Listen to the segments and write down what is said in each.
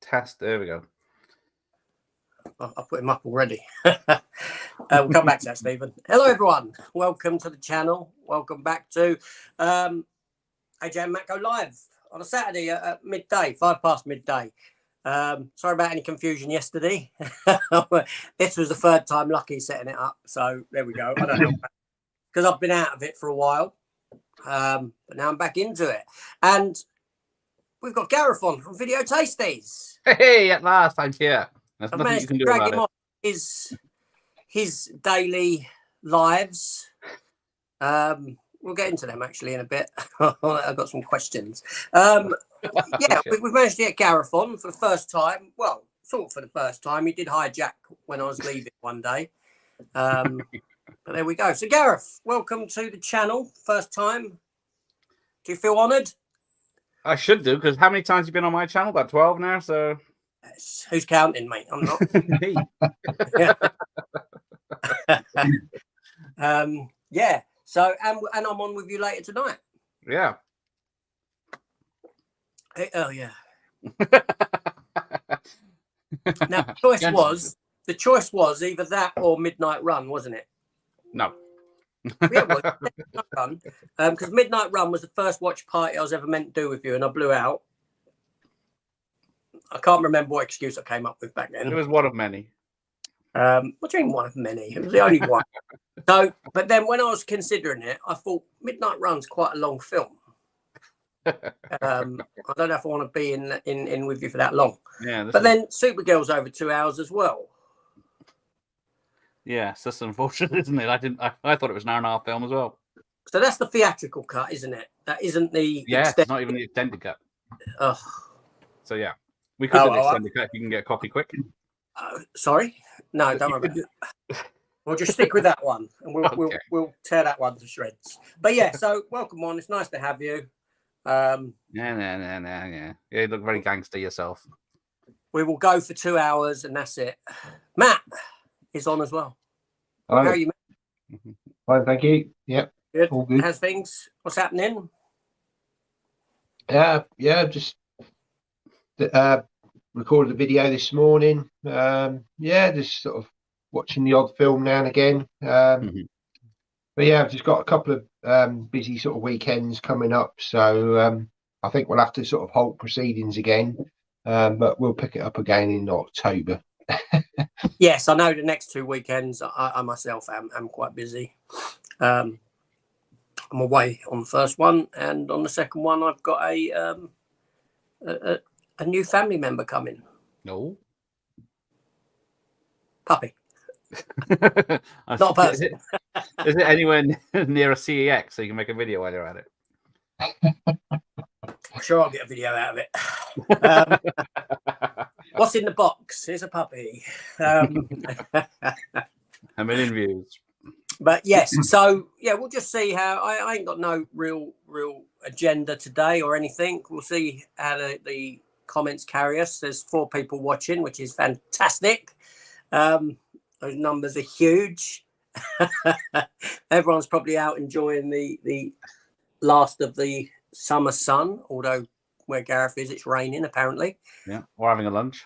test. There we go. I put him up already. We'll come back to that, Stephen. Hello, everyone. Welcome to the channel. Welcome back to AJ and Matt Go Live on a Saturday at midday, 5 past midday. Sorry about any confusion yesterday. This was the third time Lucky setting it up. So there we go. I don't know. Because I've been out of it for a while. But now I'm back into it. And we've got Gareth on from Video Tasties. Hey, at last, I'm here. There's I've nothing you managed can to do drag about him it. on his daily lives. We'll get into them actually in a bit. I've got some questions. Yeah, we've managed to get Gareth on for the first time. Well, sort of for the first time. He did hijack when I was leaving one day. But there we go. So Gareth, welcome to the channel. First time. Do you feel honoured? I should do, because how many times have you been on my channel? About 12 now, so... Yes. Who's counting, mate? I'm not. Me. Yeah. So, and I'm on with you later tonight. Yeah. Oh, yeah. Now, the choice was either that or Midnight Run, wasn't it? No. Yeah, it was Midnight Run. Because Midnight Run was the first watch party I was ever meant to do with you, and I blew out. I can't remember what excuse I came up with back then. It was one of many. What do you mean one of many? It was the only one. So, but then when I was considering it, I thought Midnight Run's quite a long film. I don't know if I want to be in with you for that long. Yeah. But then Supergirl's over 2 hours as well. Yeah, it's just unfortunate, isn't it? I thought it was an hour and a half film as well. So that's the theatrical cut, isn't it? That isn't the It's not even the extended cut. Oh. So yeah, we could do the extended cut if you can get a copy quick. Sorry, no, don't worry about that. We'll just stick with that one, and we'll tear that one to shreds. But yeah, so welcome on. It's nice to have you. Yeah. You look very gangster yourself. We will go for 2 hours, and that's it. Matt is on as well. Hello. How are you, Matt? Fine, thank you. Yep. Good. All good. How's things? What's happening? Yeah, just recorded a video this morning. Yeah, just sort of watching the odd film now and again. But yeah, I've just got a couple of busy sort of weekends coming up, so I think we'll have to sort of halt proceedings again, but we'll pick it up again in October. Yes, I know the next 2 weekends I myself am quite busy. I'm away on the first one, and on the second one I've got a new family member coming. No. Puppy. Not a person. Is it anywhere near a CEX so you can make a video while you're at it? I'm sure I'll get a video out of it. What's in the box? Here's a puppy. A million views. But yes, so yeah, we'll just see how. I ain't got no real agenda today or anything. We'll see how the comments carry us. There's 4 people watching, which is fantastic. Those numbers are huge. Everyone's probably out enjoying the last of the summer sun, although where Gareth is, it's raining apparently. Yeah, or having a lunch,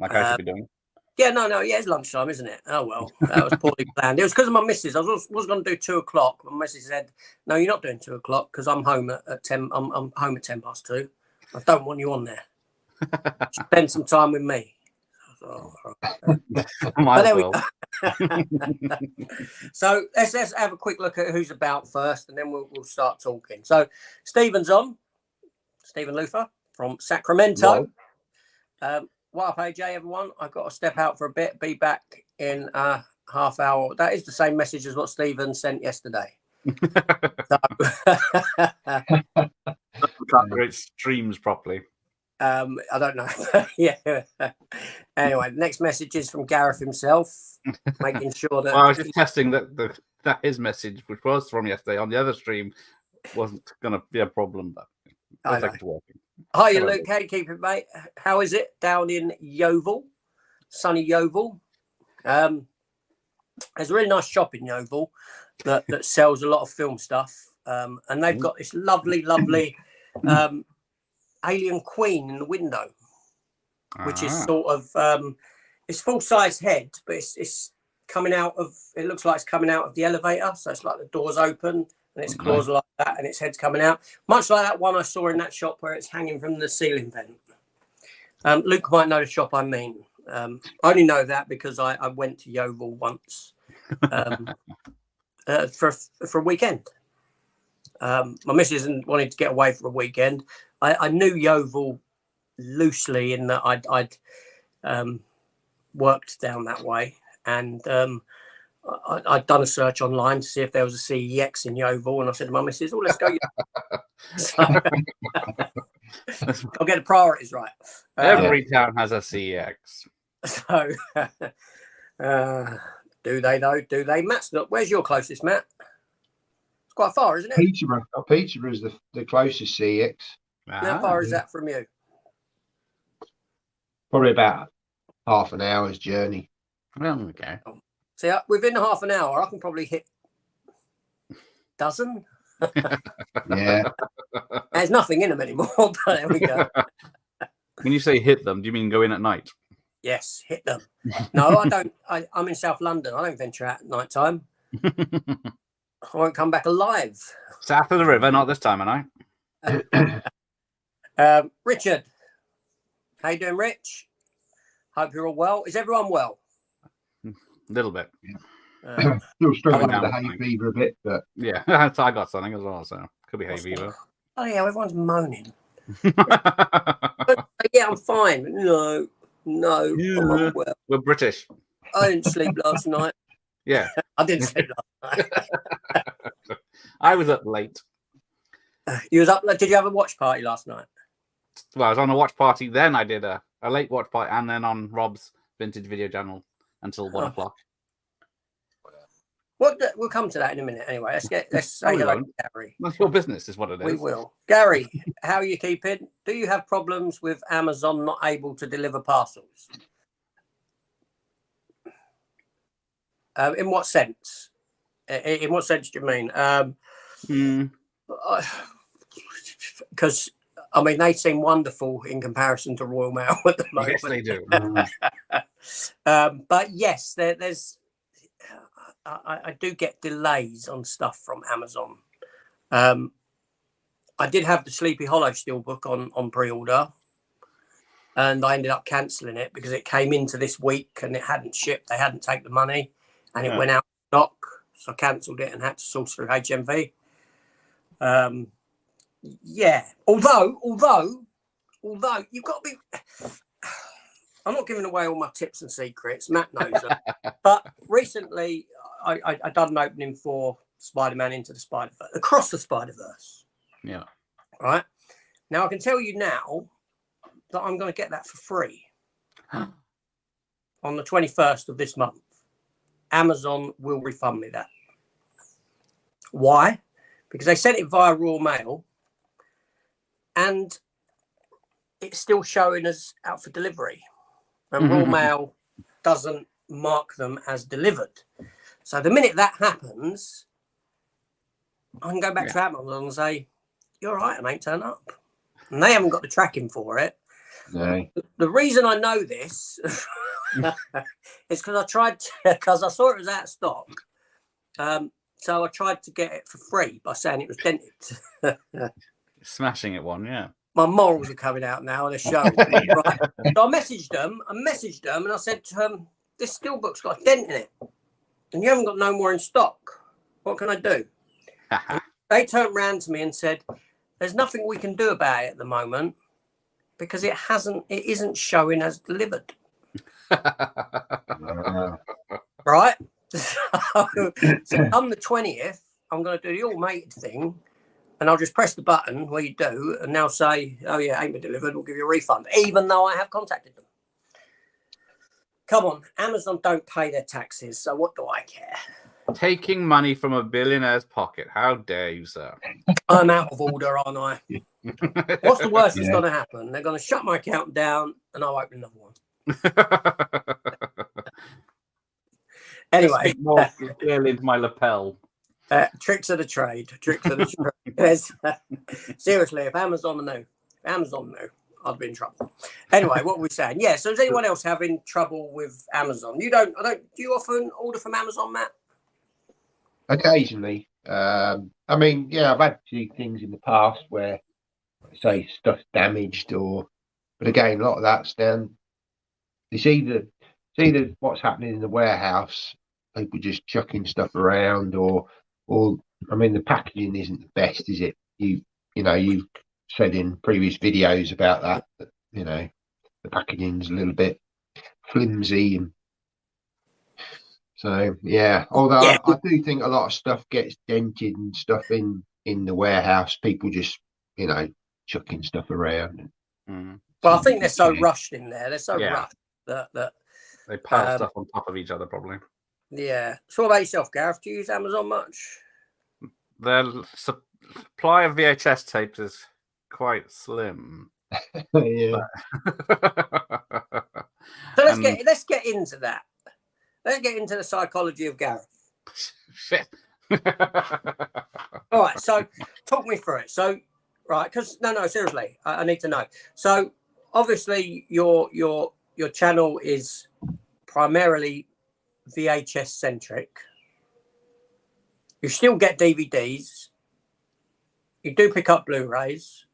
like I should be doing. Yeah, no, yeah, it's lunchtime, isn't it? Oh well, that was poorly planned. It was because of my missus. I was going to do 2 o'clock. My missus said, "No, you're not doing 2 o'clock because I'm home at 10. I'm home at 10 past 2. I don't want you on there. Spend some time with me." But there we go. So let's have a quick look at who's about first, and then we'll start talking. So Stephen's on. Stephen Luther from Sacramento. What up, AJ, everyone? I've got to step out for a bit. Be back in a half hour. That is the same message as what Stephen sent yesterday. It streams properly. I don't know. Yeah. Anyway, the next message is from Gareth himself, making sure that. Well, I was just testing that his message, which was from yesterday on the other stream, wasn't going to be a problem, but I know. working. Hi, Luke. How you keeping, mate? How is it down in Yeovil, sunny Yeovil? There's a really nice shop in Yeovil that sells a lot of film stuff, and they've got this lovely Alien Queen in the window. which is sort of it's full size head, but it's coming out of. It looks like it's coming out of the elevator, so it's like the doors open and its claws are like that, and its head's coming out, much like that one I saw in that shop where it's hanging from the ceiling vent. Luke might know the shop I mean. I only know that because I went to Yeovil once for a weekend. My missus wanted to get away for a weekend. I knew Yeovil loosely in that I'd worked down that way, and I'd done a search online to see if there was a CEX in Yeovil, and I said to my missus, "Oh, let's go." So, I'll get the priorities right. Every town has a CX. So, do they though? Do they? Matt's not. Where's your closest, Matt? It's quite far, isn't it? Peterborough. Peterborough is the closest CX. How far is that from you? Probably about half an hour's journey. Well, okay. See, within half an hour, I can probably hit dozen. Yeah. There's nothing in them anymore, but there we go. When you say hit them, do you mean go in at night? Yes, hit them. No, I don't. I'm in South London. I don't venture out at night time. I won't come back alive. South of the river, not this time of night. Richard, how you doing, Rich? Hope you're all well. Is everyone well? A little bit. Still struggling with Oh, the hay fever a bit, but Yeah, I got something as well, so could be hay fever. Oh yeah, everyone's moaning. Yeah, I'm fine. No, I'm unwell. We're British. I didn't sleep last night. Yeah, I didn't sleep last night. I was up late. You was up. Did you have a watch party last night? Well, I was on a watch party. Then I did a late watch party, and then on Rob's vintage video channel until 1 o'clock. We'll come to that in a minute. Anyway, let's say hello to Gary. That's your business, is what it is. We will. Gary, how are you keeping? Do you have problems with Amazon not able to deliver parcels? In what sense? In what sense do you mean? Because I mean, they seem wonderful in comparison to Royal Mail at the moment. Yes, they do. But yes, there's. I do get delays on stuff from Amazon. I did have the Sleepy Hollow Steelbook on pre-order, and I ended up cancelling it because it came into this week and it hadn't shipped. They hadn't taken the money, and it went out of stock. So I cancelled it and had to source through HMV. Yeah. Although you've got to be. I'm not giving away all my tips and secrets. Matt knows them. But recently, I done an opening for Spider-Man Into the Spider-Verse, Across the Spider-Verse. Yeah. Right. Now, I can tell you now that I'm going to get that for free on the 21st of this month. Amazon will refund me that. Why? Because they sent it via Royal Mail, and it's still showing as out for delivery. And Royal Mail doesn't mark them as delivered. So the minute that happens, I can go back to Amazon and say, "You're right, it ain't turned up." And they haven't got the tracking for it. no. The reason I know this is because I saw it was out of stock. So I tried to get it for free by saying it was dented. Smashing it one, yeah. My morals are coming out now. They're showing. Right? So I messaged them, and I said to them, "This Steelbook's got a dent in it, and you haven't got no more in stock. What can I do?" They turned around to me and said, "There's nothing we can do about it at the moment because it isn't showing as delivered." Right? So on the 20th, I'm going to do the automated thing, and I'll just press the button where you do, and they'll say, "Oh yeah, ain't been delivered. We'll give you a refund," even though I have contacted them. Come on, Amazon don't pay their taxes, so what do I care? Taking money from a billionaire's pocket. How dare you, sir? I'm out of order, aren't I? What's the worst that's going to happen? They're going to shut my account down, and I'll open another one. Anyway, more clearly into my lapel. Tricks of the trade. Tricks of the trade. Seriously, if Amazon knew, I'd be in trouble. Anyway, what were we saying? Yeah. So, is anyone else having trouble with Amazon? You don't. I don't. Do you often order from Amazon, Matt? Occasionally. I mean, yeah, I've had a few things in the past where, say, stuff's damaged, but again, a lot of that's down. It's either what's happening in the warehouse, people just chucking stuff around, or I mean, the packaging isn't the best, is it? You've said in previous videos about that the packaging's a little bit flimsy, and so yeah. Although I do think a lot of stuff gets dented and stuff in the warehouse. People just chucking stuff around. Well, I think they're so rushed in there. They're so rushed that they pile stuff on top of each other, probably. Yeah. So, what about yourself, Gareth? Do you use Amazon much? The supply of VHS tapes is quite slim. Yeah. So let's get into that. Let's get into the psychology of Gareth. Shit. All right. So, talk me through it. So, right, because no, seriously, I need to know. So, obviously, your channel is primarily VHS centric. You still get DVDs. You do pick up Blu-rays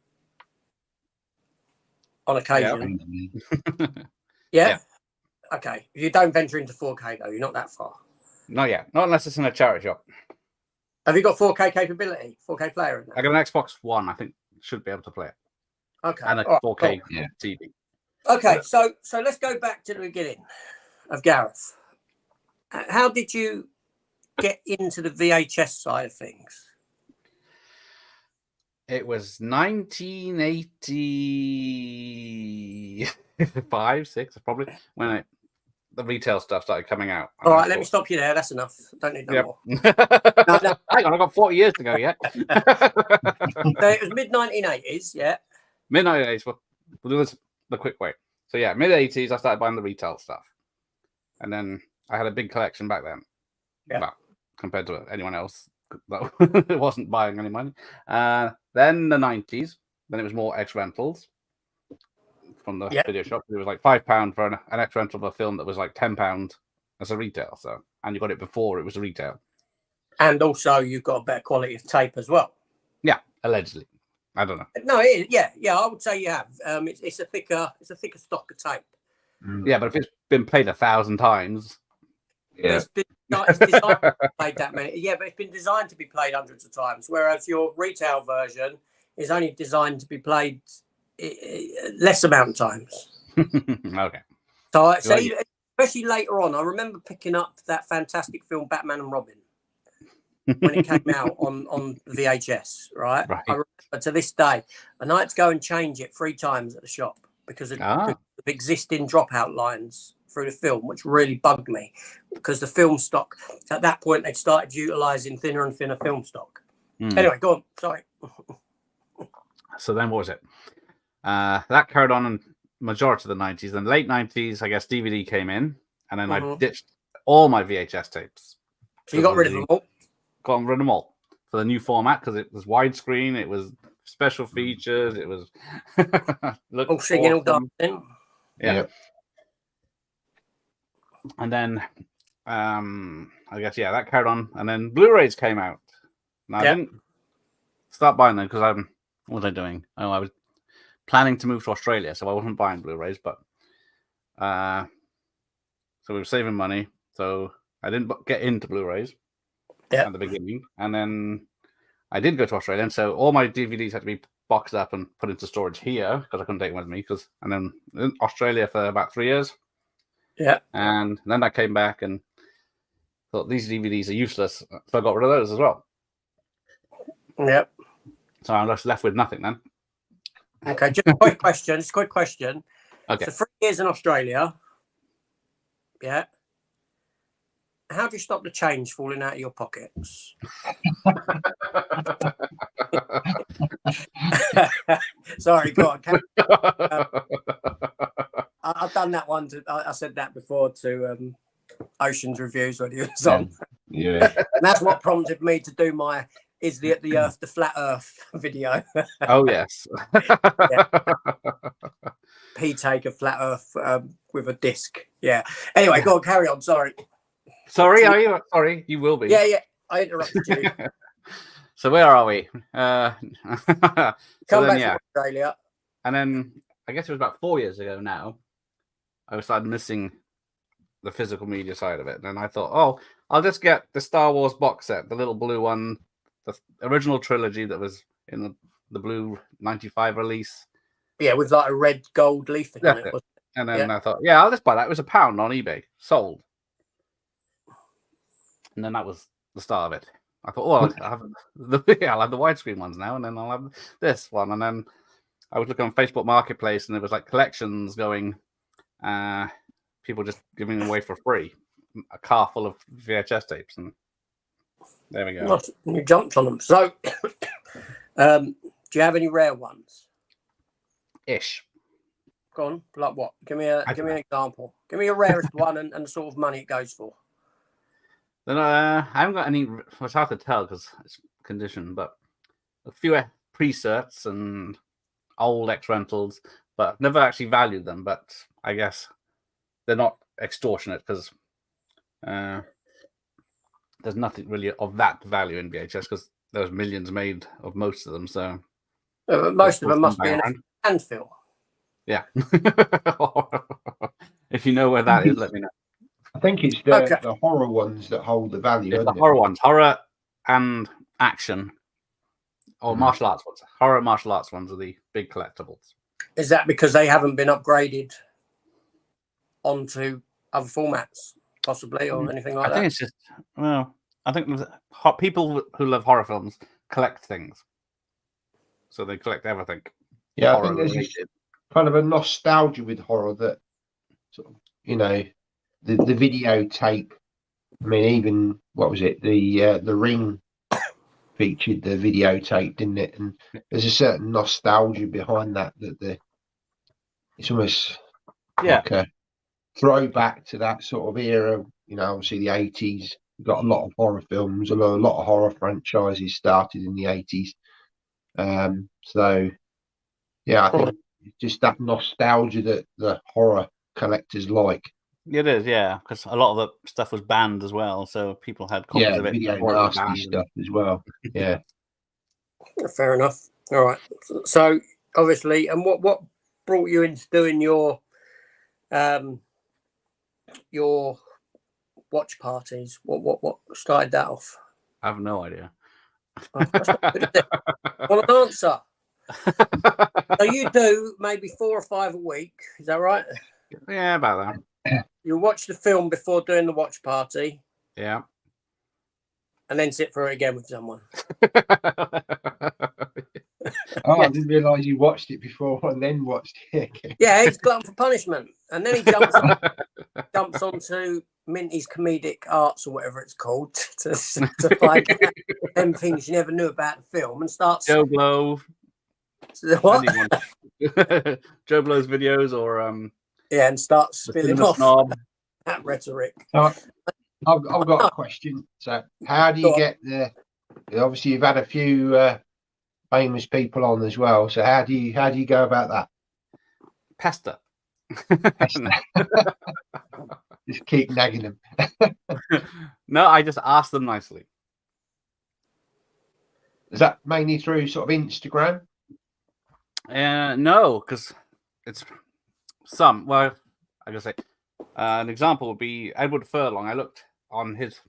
on occasion. Yeah. Okay. You don't venture into 4K though. You're not that far. Not yet. Not unless it's in a charity shop. Have you got 4K capability? 4K player in there? I got an Xbox One. I think should be able to play it. Okay. And a 4K TV. Okay. So let's go back to the beginning of Gareth. How did you get into the VHS side of things? It was 1985, 6 probably, when the retail stuff started coming out. All right, let me stop you there. That's enough. Don't need no more. No. Hang on, I've got 40 years to go yet. So it was mid-1980s, yeah. Mid-1980s. We'll do this the quick way. So yeah, mid-80s, I started buying the retail stuff. And then I had a big collection back then. Yeah. Well, compared to anyone else that wasn't buying any money. Then the 90s, then it was more X rentals from the video shop. It was like £5 for an X rental of a film that was like £10 as a retail. So, and you got it before it was a retail. And also, you've got a better quality of tape as well. Yeah, allegedly. I don't know. No, it is. Yeah. I would say you have. It's a thicker stock of tape. Yeah, but if it's been played 1,000 times, it's designed to be played that many. Yeah, but it's been designed to be played hundreds of times, whereas your retail version is only designed to be played less amount of times. Okay. So especially later on, I remember picking up that fantastic film Batman and Robin when it came out on VHS, right? I remember to this day, and I had to go and change it 3 times at the shop because of existing dropout lines through the film, which really bugged me because the film stock at that point they'd started utilizing thinner and thinner film stock. Anyway, go on. Sorry. So then what was it? That carried on in majority of the 90s. Then late 90s, I guess DVD came in, and then I ditched all my VHS tapes. So you got rid of them all? Got rid of them all for the new format because it was widescreen, it was special features, it was all singing, all dancing. Yeah. And then I guess that carried on, and then Blu-rays came out. Now I didn't start buying them because what was I doing? Oh, I was planning to move to Australia, so I wasn't buying Blu-rays, but so we were saving money, so I didn't get into Blu-rays at the beginning, and then I did go to Australia, and so all my DVDs had to be boxed up and put into storage here because I couldn't take them with me. And then in Australia for about 3 years. Yeah. And then I came back and thought these DVDs are useless, so I got rid of those as well. Yep. So I'm just left with nothing then. Okay, just a quick question. Okay. So 3 years in Australia. Yeah. How do you stop the change falling out of your pockets? Sorry, go on. I've done that one. I said that before to Ocean's Reviews when he was on. Yeah. And that's what prompted me to do my "Is the Earth the Flat Earth" video. Oh yes. he take a flat Earth with a disc? Yeah. Anyway, go on, carry on. Sorry. Sorry, are you? Sorry, you will be. Yeah, yeah. I interrupted you. So where are we? Come so back yeah. from Australia. And then I guess it was about 4 years ago now, I started missing the physical media side of it. And I thought, oh, I'll just get the Star Wars box set, the little blue one, the original trilogy that was in the blue 95 release. Yeah, with like a red gold leaflet on it. And then I thought, yeah, I'll just buy that. It was £1 on eBay, sold. And then that was the start of it. I thought, well, I'll have the widescreen ones now, and then I'll have this one. And then I was looking on Facebook Marketplace, and there was like collections going, people just giving them away for free, a car full of VHS tapes, and there we go. You jumped on them. So, do you have any rare ones? Ish. Go on, like what? Give me an example. Give me your rarest one and the sort of money it goes for. Then I haven't got any. It's hard to tell because it's condition, but a few pre-certs and old X rentals, but I've never actually valued them. But I guess they're not extortionate because there's nothing really of that value in VHS because there's millions made of most of them. So most of them must be in a landfill. Yeah. If you know where that is, let me know. I think it's the horror ones that hold the value. It's the horror ones, horror and action, or martial arts ones. Horror and martial arts ones are the big collectibles. Is that because they haven't been upgraded onto other formats, possibly, or anything like that? I think it's just, well, I think people who love horror films collect things, so they collect everything. Yeah, I think there's this kind of a nostalgia with horror that sort of, you know, the videotape. I mean, even what was it? The Ring featured the videotape, didn't it? And there's a certain nostalgia behind that. It's almost like a throwback to that sort of era. You know, obviously the 80s. We've got a lot of horror films, a lot of horror franchises started in the 80s. So yeah, I think just that nostalgia that the horror collectors like. It is, yeah, because a lot of the stuff was banned as well, so people had copies of it. Video nasty stuff as well. Yeah, fair enough. All right. So obviously, and what brought you into doing your watch parties? What started that off? I have no idea. Well, an answer. So you do maybe 4 or 5 a week, is that right? Yeah, about that. You watch the film before doing the watch party. Yeah. And then sit for it again with someone. I didn't realise you watched it before and then watched it again. Yeah, he's glutton for punishment. And then he jumps onto Minty's Comedic Arts or whatever it's called to find out them things you never knew about the film and starts... Joe Blow. What? Joe Blow's videos or... Yeah, and start spilling off that rhetoric. I've got a question. So, how do you get the? Obviously, you've had a few famous people on as well. So, how do you go about that? Pester. Just keep nagging them. No, I just ask them nicely. Is that mainly through sort of Instagram? No, because it's. Well, I guess an example would be Edward Furlong. I looked on his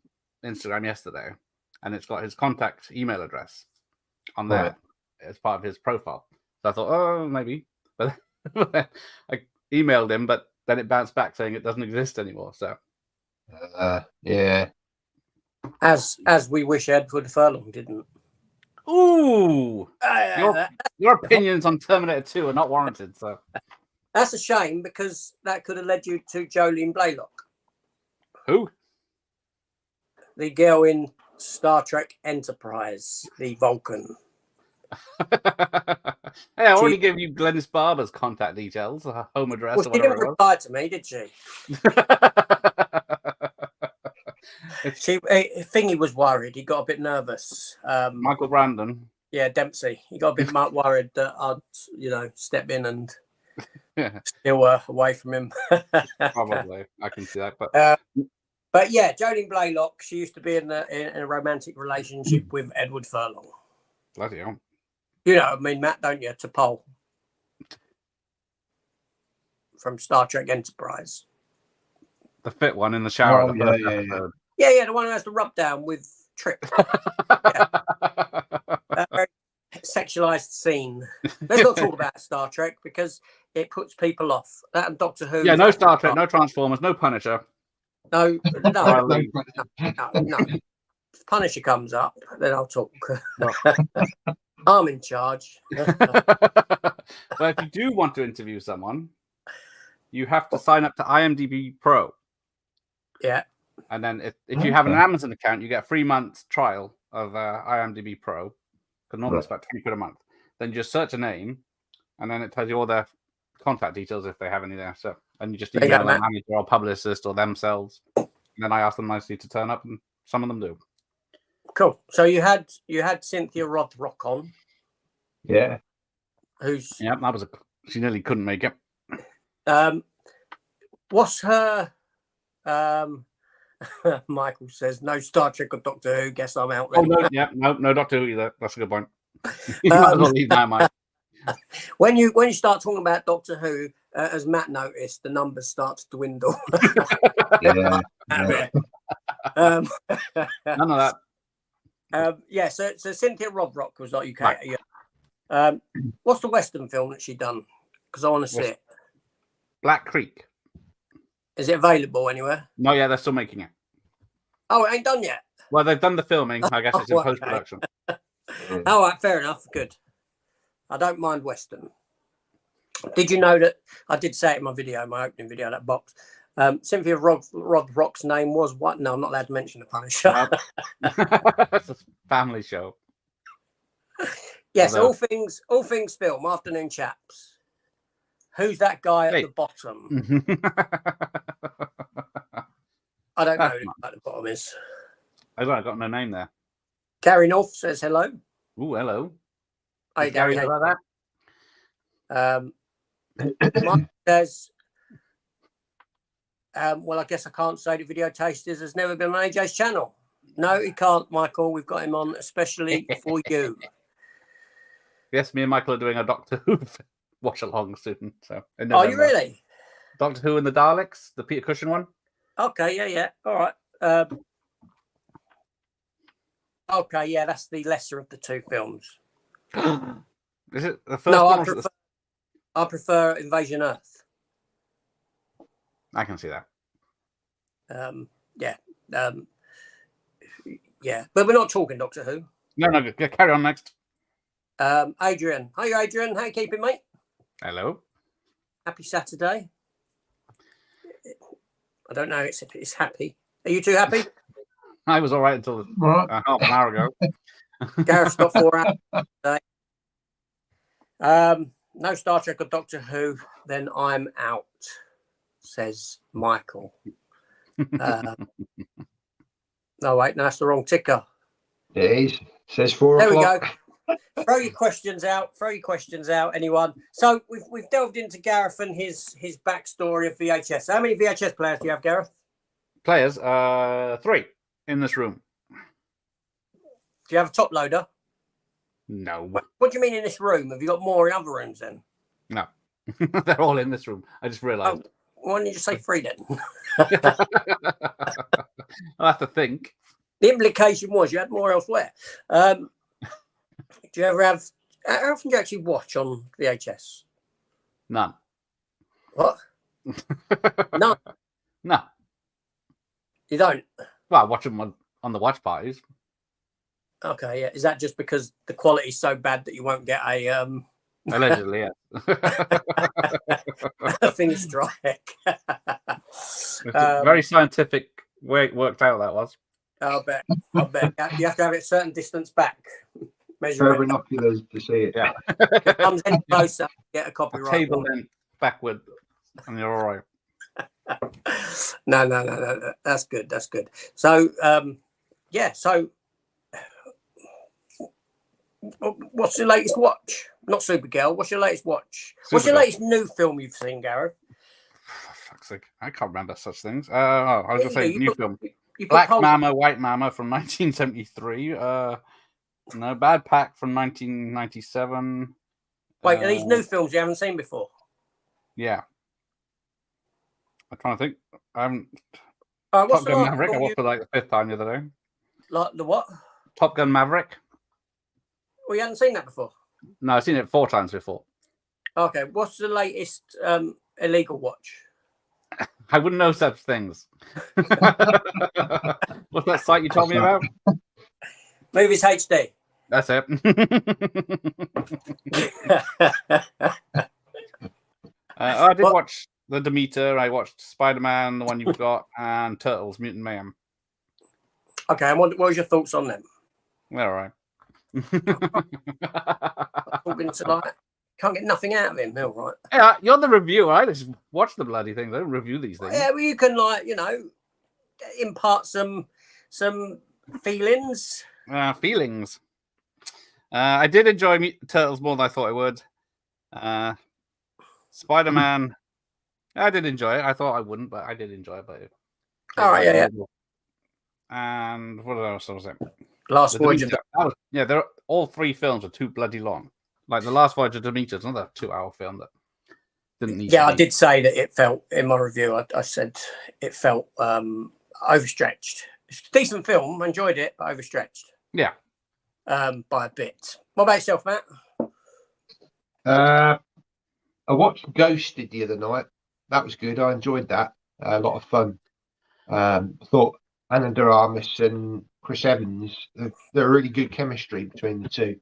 Instagram yesterday, and it's got his contact email address on there as part of his profile. So I thought, oh, maybe. But I emailed him, but then it bounced back saying it doesn't exist anymore. So, yeah. As we wish Edward Furlong didn't. Ooh, your opinions on Terminator 2 are not warranted. So. That's a shame because that could have led you to Jolene Blaylock. Who? The girl in Star Trek Enterprise, the Vulcan. Hey, I already gave you Glennis Barber's contact details, her home address. Well, or she whatever didn't reply to me, did she? Thingy was worried. He got a bit nervous. Michael Brandon. Yeah, Dempsey. He got a bit worried that I'd, step in and Yeah, still away from him. probably. I can see that. But But yeah, Jolene Blaylock, she used to be in a romantic relationship with Edward Furlong. bloody hell. You know, I mean, Matt, don't you? T'Pol from Star Trek Enterprise. The fit one in the shower. Oh, The first yeah. episode. Yeah, the one who has to rub down with Trip. That very sexualized scene. Let's not talk about Star Trek because it puts people off. That and Doctor Who. Yeah, no Star Trek, no Transformers, no Punisher. No. Riley. No. If Punisher comes up, then I'll talk. I'm in charge. Well, if you do want to interview someone, you have to sign up to IMDb Pro. Yeah. And then if you have an Amazon account, you get a 3-month trial of IMDb Pro. Because normally it's about 20 quid a month. Then just search a name, and then it tells you all their contact details if they have any there. So, and you just email a manager or publicist or themselves. And then I ask them nicely to turn up, and some of them do. Cool. So you had Cynthia Rothrock on. Yeah. Who's that was she nearly couldn't make it. What's her Michael says no Star Trek or Doctor Who. Guess I'm out. Oh no, no Doctor Who either. That's a good point. You might as well leave that, Mike. When you start talking about Doctor Who, as Matt noticed, the numbers start to dwindle. Yeah. None of that. Yeah. So Cynthia Rothrock was like UK. Right. Yeah. What's the Western film that she done? Because I want to see it. Black Creek. Is it available anywhere? No, yeah, they're still making it. Oh, it ain't done yet. Well, they've done the filming. I guess it's in post-production. All right, fair enough. Good. I don't mind Western. Did you know that I did say it in my video, my opening video, that box? Cynthia Rothrock's name was what? No, I'm not allowed to mention the Punisher. It's a family show. Yes, all things film. Afternoon chaps. Who's that guy at the bottom? I don't know who at the bottom is. I've got no name there. Gary North says hello. Ooh, hello. Hey, Gary, how about that? Mike says, well, I guess I can't say the Video Tasters has never been on AJ's channel. No, he can't, Michael. We've got him on especially for you. Yes, me and Michael are doing a Doctor Who watch along soon. So, are you really? Doctor Who and the Daleks, the Peter Cushing one. Okay, yeah. All right. Okay, yeah, that's the lesser of the two films. Is it the first one? No, I prefer Invasion Earth. I can see that. Yeah. Yeah, but we're not talking Doctor Who. No, carry on next. Adrian. Hi, Adrian. How you keeping, mate? Hello. Happy Saturday. I don't know if it's happy. Are you too happy? I was all right until half an hour ago. Gareth's got 4 hours today. No Star Trek or Doctor Who, then I'm out, says Michael. No, wait, no, that's the wrong ticker. It is. It says 4 there o'clock. We go. Throw your questions out. Anyone. So we've delved into Gareth and his backstory of VHS. How many VHS players do you have, Gareth? Players, 3 in this room. Do you have a top loader? No. What do you mean in this room? Have you got more in other rooms then? No. They're all in this room. I just realised. Oh, why don't you just say 3 then? I'll have to think. The implication was you had more elsewhere. Do you ever have? How often do you actually watch on VHS? None. What? None. No. You don't? Well, I watch them on the watch parties. Okay, yeah. Is that just because the quality's so bad that you won't get a Allegedly, yeah. a finger strike? Very scientific way it worked out, that was. I'll bet. You have to have it a certain distance back. Measure binoculars to see it. Yeah. If it comes any closer, get a copyright. Table length backward, and you're all right. No. That's good. So, yeah. So, What's your latest watch? Not Supergirl. What's your latest watch? What's your Supergirl. latest new film you've seen, Gareth? For fuck's sake, I can't remember such things. I was just saying, new film. You put Black Pulse- Mama, White Mama from 1973. No, Bad Pack from 1997. Wait, are these new films you haven't seen before? Yeah. I'm trying to think. What's Top the Gun last Maverick. I film watched it like the 5th time the other day. Like the what? Top Gun Maverick. Well, you hadn't seen that before. No, I've seen it 4 times before. Okay, what's the latest illegal watch? I wouldn't know such things. What's that site you told me about? Movies HD. That's it. I did watch The Demeter. I watched Spider-Man, the one you've got, and Turtles, Mutant Mayhem. Okay, and what was your thoughts on them? They're all right. Talking to like, can't get nothing out of him, all right. Yeah, you're the reviewer. I just watch the bloody things. I don't review these things. Yeah, well, you can impart some feelings. Feelings. I did enjoy Turtles more than I thought I would. Spider-Man, I did enjoy it. I thought I wouldn't, but I did enjoy it. But All right, yeah. And what else was it? Last Voyage. They're all 3 films are too bloody long. Like the Last Voyage of Demeter is another 2-hour film that didn't need. Yeah, I did say that it felt in my review. I said it felt overstretched. It's a decent film. I enjoyed it, but overstretched. Yeah. By a bit. What about yourself, Matt? I watched Ghosted the other night. That was good. I enjoyed that. A lot of fun. I thought Ana de Armas and Chris Evans, they're really good chemistry between the two.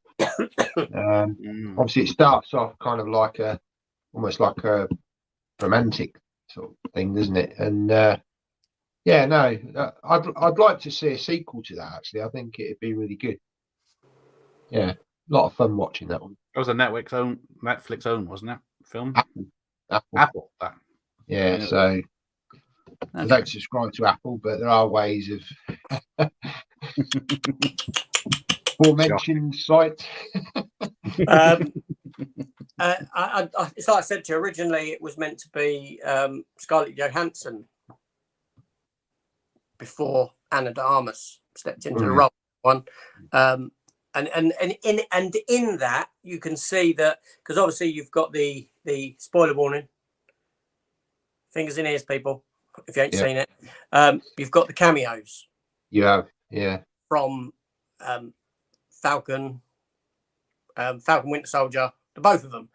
Obviously, it starts off kind of like almost like a romantic sort of thing, doesn't it? And I'd like to see a sequel to that. Actually, I think it'd be really good. Yeah, a lot of fun watching that one. It was a Netflix own, wasn't it? Film. Apple. Yeah. So I don't subscribe to Apple, but there are ways of aforementioned site. It's like I said to you, originally it was meant to be Scarlett Johansson before Ana de Armas stepped into the role. And in that you can see that, because obviously you've got the spoiler warning, fingers in ears, people, if you ain't seen it. You've got the cameos. You have, yeah, from Falcon Winter Soldier, the both of them,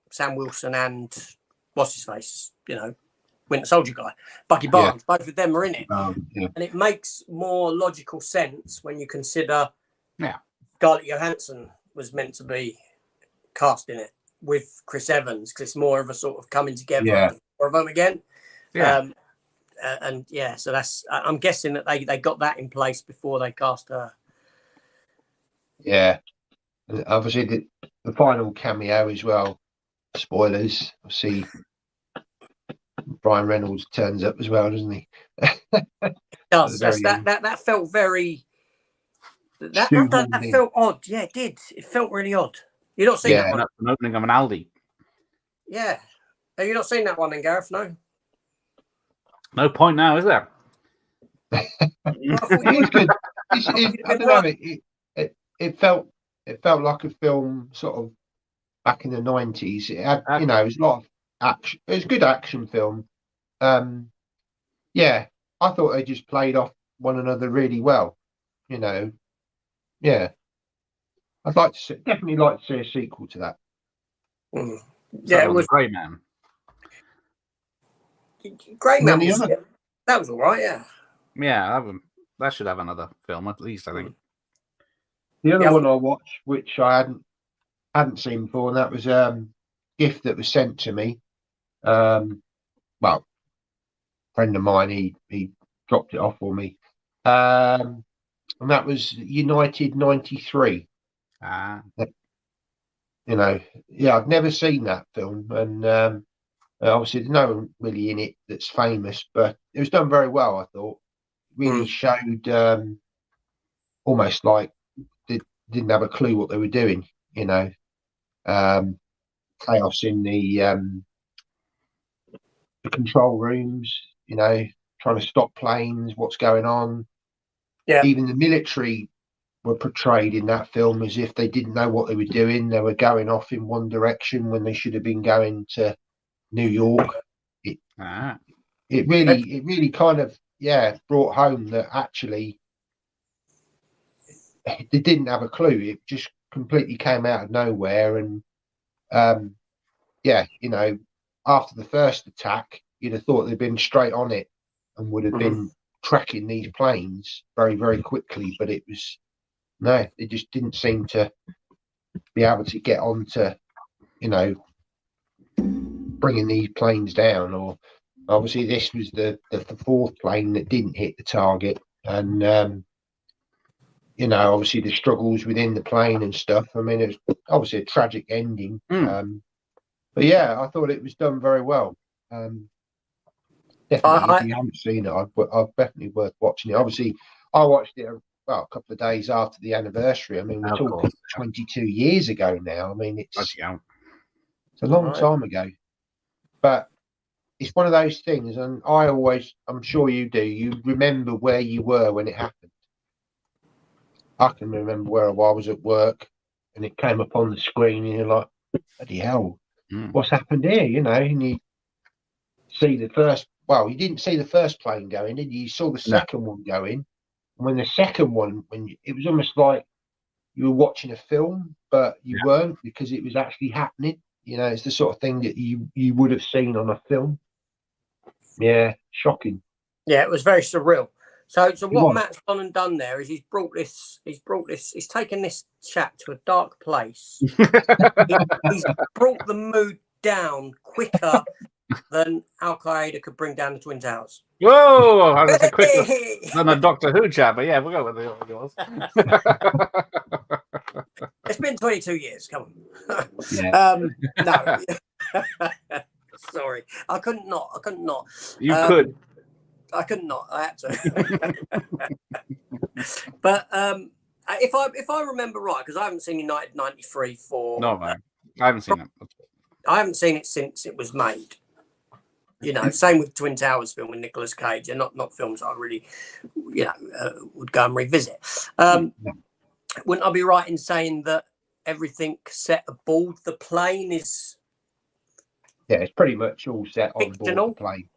Sam Wilson and what's his face, Winter Soldier guy, Bucky Barnes. Both of them are in it, and it makes more logical sense when you consider Scarlett Johansson was meant to be cast in it with Chris Evans, because it's more of a sort of coming together of them again. So that's, I'm guessing that they got that in place before they cast her. Yeah, and obviously the final cameo as well. Spoilers. I see Ryan Reynolds turns up as well, doesn't he? It does. That felt very. That felt odd. Yeah, it did. It felt really odd. You're not seeing that one. That's an opening of an Aldi. Yeah. Have you not seen that one then, Gareth? No. No point now, is there? It's good. I don't know. It felt like a film sort of back in the 90s. It had, it was a lot of action. It was a good action film. I thought they just played off one another really well. Yeah. I'd definitely like to see a sequel to that. Yeah, it was Grey Man. Great Man. That was all right. Yeah. Yeah, that should have another film at least, I think. The other one I watched, which I hadn't seen before, and that was Gift that was sent to me. Well, a friend of mine, he dropped it off for me, and that was United 93. I've never seen that film, and obviously there's no one really in it that's famous, but it was done very well. I thought really showed almost like the didn't have a clue what they were doing. You know, chaos in the control rooms. You know, trying to stop planes. What's going on? Yeah. Even the military were portrayed in that film as if they didn't know what they were doing. They were going off in one direction when they should have been going to New York. It really kind of brought home that actually they didn't have a clue. It just completely came out of nowhere. And you know, after the first attack, you'd have thought they'd been straight on it and would have been tracking these planes very, very quickly. But it was no, they just didn't seem to be able to get on to, you know, bringing these planes down. Or obviously this was the fourth plane that didn't hit the target. And you know, obviously the struggles within the plane and stuff. I mean, it was obviously a tragic ending. But yeah, I thought it was done very well. Definitely, if you haven't seen it, I've definitely worth watching it. Obviously, I watched it a couple of days after the anniversary. I mean, we're talking 22 years ago now. I mean, it's a long time ago. But it's one of those things, and I'm sure you do, you remember where you were when it happened. I can remember where I was at work, and it came up on the screen, and you're like, bloody hell, what's happened here? You know, and you see the first, well, you didn't see the first plane going, did you? You saw the second one going. And when the second one, it was almost like you were watching a film, but you weren't, because it was actually happening. You know, it's the sort of thing that you would have seen on a film. Yeah, shocking. Yeah, it was very surreal. So what Matt's gone and done there is he's taken this chap to a dark place. he's brought the mood down quicker than Al Qaeda could bring down the Twin Towers. Whoa! I was quicker than a Doctor Who chat, but yeah, we'll go with yours. It's been 22 years. Come on. Yeah. No. Sorry, I couldn't not. You could. I could not. I had to. But if I remember right, because I haven't seen United 93 for. No, man, I haven't seen it. I haven't seen it since it was made. You know, same with Twin Towers film with Nicolas Cage. They're not films I really, you know, would go and revisit. Wouldn't I be right in saying that everything set aboard the plane is? Yeah, it's pretty much all set on board the plane.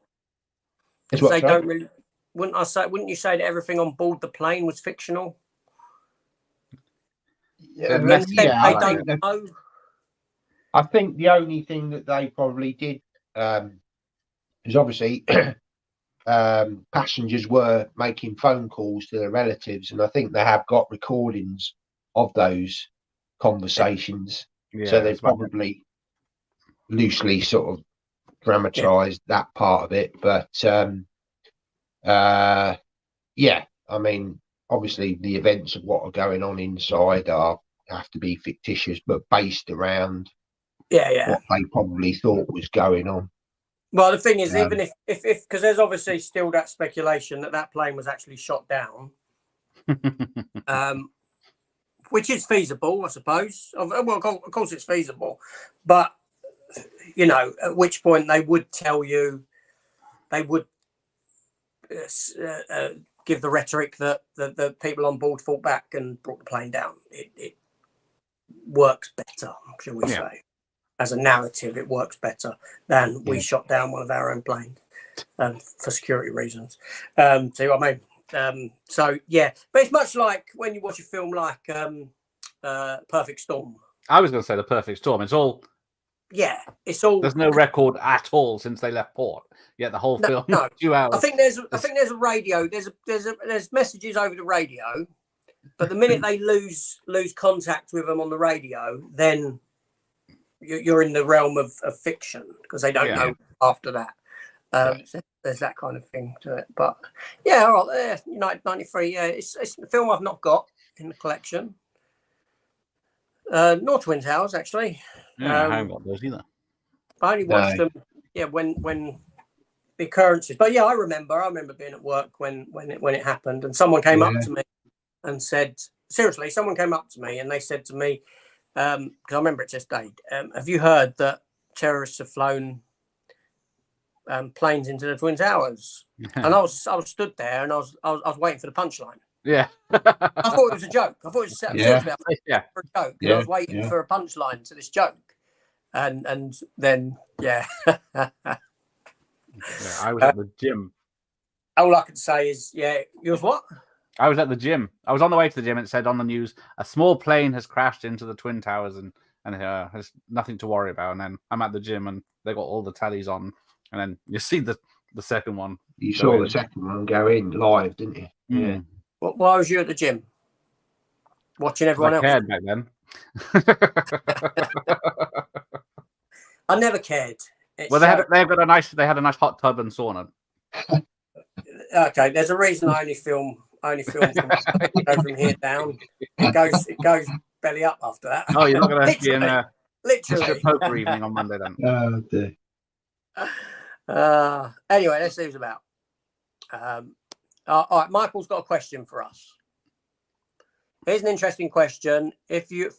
They don't really. Wouldn't you say that everything on board the plane was fictional? Yeah, I think the only thing that they probably did is obviously passengers were making phone calls to their relatives, and I think they have got recordings of those conversations. So they probably loosely sort of dramatized that part of it. But I mean, obviously the events of what are going on inside have to be fictitious, but based around what they probably thought was going on. Well, the thing is, even if because there's obviously still that speculation that plane was actually shot down, which is feasible, I suppose. Well, of course it's feasible, but you know, at which point they would tell you, they would give the rhetoric that the people on board fought back and brought the plane down. It works better, shall we say. As a narrative, it works better than we shot down one of our own planes for security reasons. See what I mean? So, yeah. But it's much like when you watch a film like Perfect Storm. I was going to say The Perfect Storm. It's all... Yeah, it's all... There's no record at all since they left port. Yet the whole film... No. 2 hours. I think there's a radio. There's messages over the radio. But the minute they lose contact with them on the radio, then... You're in the realm of fiction, because they don't know after that. So there's that kind of thing to it. But yeah, all right, United 93. Yeah, it's a film I've not got in the collection. Nor Twin Towers, actually. Yeah, I haven't got those either. I only watched them. Yeah, when the occurrences. But yeah, I remember being at work when it happened, and someone came up to me and said, seriously, someone came up to me and they said to me, because I remember it to this day, have you heard that terrorists have flown planes into the Twin Towers? And I was stood there and I was waiting for the punchline. Yeah. I thought it was a joke. I thought it was seriously Yeah. for a joke. Yeah, I was waiting for a punchline to this joke, and then Yeah, I was at the gym. all I could say is, yeah, yours what? I was at the gym. I was on the way to the gym. And it said on the news, a small plane has crashed into the Twin Towers, and there's nothing to worry about. And then I'm at the gym, and they got all the tallies on, and then you see the second one. You saw the second one go in live, didn't you? Yeah. Why was you at the gym? Watching everyone else? Cared back then. I never cared. Well, they had a nice hot tub and sauna. Okay, there's a reason I only film from here down. It goes belly up after that. Oh, you're not going to be in a literally poker evening on Monday then. Oh, dear. Anyway, let's see who's about. All right, Michael's got a question for us. Here's an interesting question. If you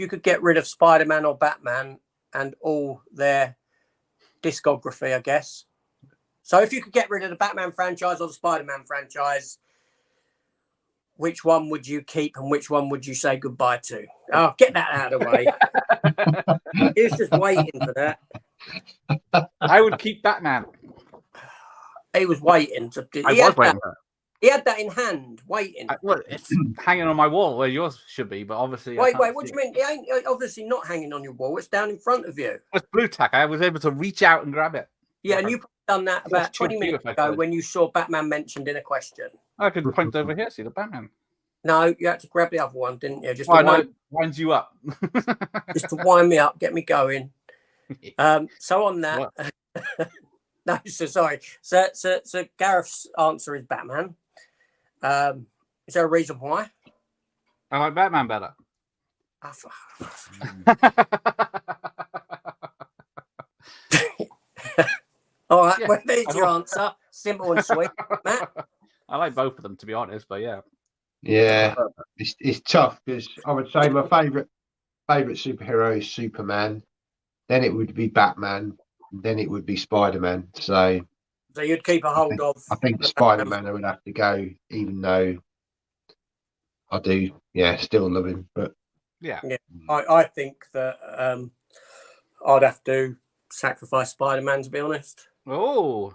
could get rid of Spider-Man or Batman and all their discography, I guess. So if you could get rid of the Batman franchise or the Spider-Man franchise, which one would you keep and which one would you say goodbye to? Oh, get that out of the way. He was just waiting for that. I would keep Batman. He was waiting. He had that in hand, waiting. Well, it's hanging on my wall where yours should be, but obviously... Wait, what do you mean? It ain't obviously not hanging on your wall. It's down in front of you. It's blue tack. I was able to reach out and grab it. Yeah, and you've done that about 20 minutes ago when you saw Batman mentioned in a question. I could point over here, see the Batman. No, you had to grab the other one, didn't you? Just it winds you up. just to wind me up, get me going. So on that... No, so sorry. So Gareth's answer is Batman. Is there a reason why? I like Batman better. All right, well, there's your answer. Simple and sweet, Matt. I like both of them, to be honest, but yeah. Yeah, it's tough because I would say my favourite superhero is Superman. Then it would be Batman. Then it would be Spider-Man. So you'd keep a hold of. I think Spider-Man I would have to go, even though I do, still love him. But yeah. I think that I'd have to sacrifice Spider-Man, to be honest. Oh,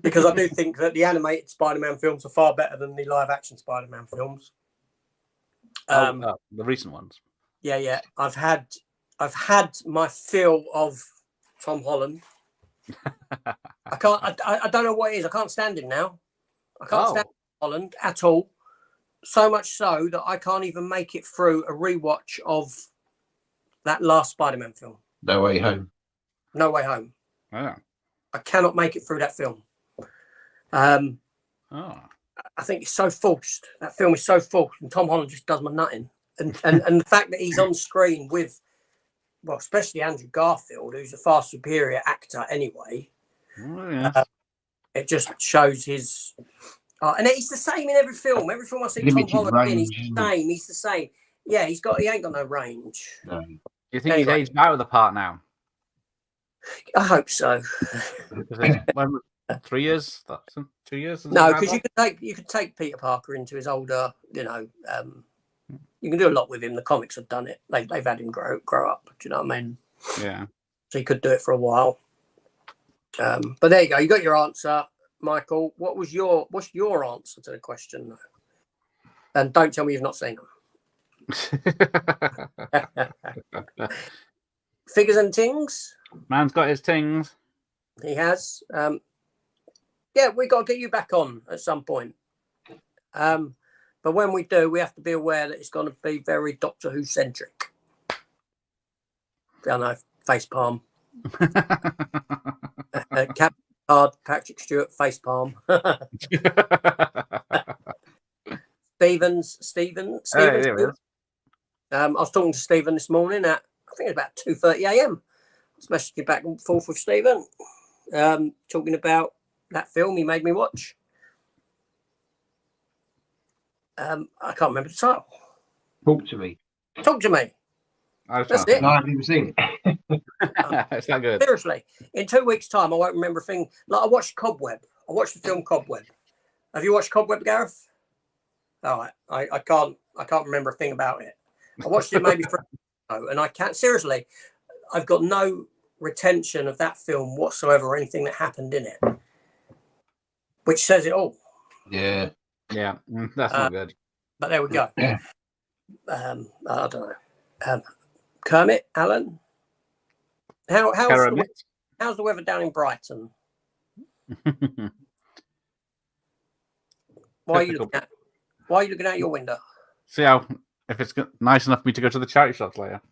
because I do think that the animated Spider-Man films are far better than the live-action Spider-Man films. The recent ones. Yeah. I've had my fill of Tom Holland. I don't know what it is. I can't stand him now. I can't stand Holland at all. So much so that I can't even make it through a rewatch of that last Spider-Man film. No Way Home. No Way Home. Yeah. I cannot make it through that film. I think it's so forced. That film is so forced, and Tom Holland just does my nutting. And the fact that he's on screen with, well, especially Andrew Garfield, who's a far superior actor anyway. Oh, yeah. It just shows his... and he's the same in every film. Every film I see Tom Holland in, he's the same. He's the same. Yeah, he ain't got no range. No. Do you think he's aged out of the part now? I hope so. 3 years? 2 years? No, because you could take Peter Parker into his older, you can do a lot with him. The comics have done it. They've had him grow up. Do you know what I mean? Yeah. So he could do it for a while. But there you go. You got your answer, Michael. What's your answer to the question, though? And don't tell me you've not seen them. Figures and tings. Man's got his tings. He has. Yeah, we got to get you back on at some point. But when we do, we have to be aware that it's going to be very Doctor Who centric. I know, face palm. Captain Card, Patrick Stewart, face palm. Stephen. I was talking to Stephen this morning at, I think it was about 2:30 a.m. I was messaging back and forth with Stephen, talking about that film he made me watch. I can't remember the title. Talk to me. Talk to me. I was That's trying to No, I haven't even seen it. think. It's not good. Seriously, in 2 weeks' time, I won't remember a thing. Like I watched Cobweb. I watched the film Cobweb. Have you watched Cobweb, Gareth? All right, I can't remember a thing about it. I watched it maybe for and I can't seriously. I've got no retention of that film whatsoever or anything that happened in it, which says it all. Yeah. Yeah, that's not good. But there we go. Yeah. I don't know. Kermit, Alan, how's the weather down in Brighton? Why are you looking out your window? See how if it's nice enough for me to go to the charity shops later.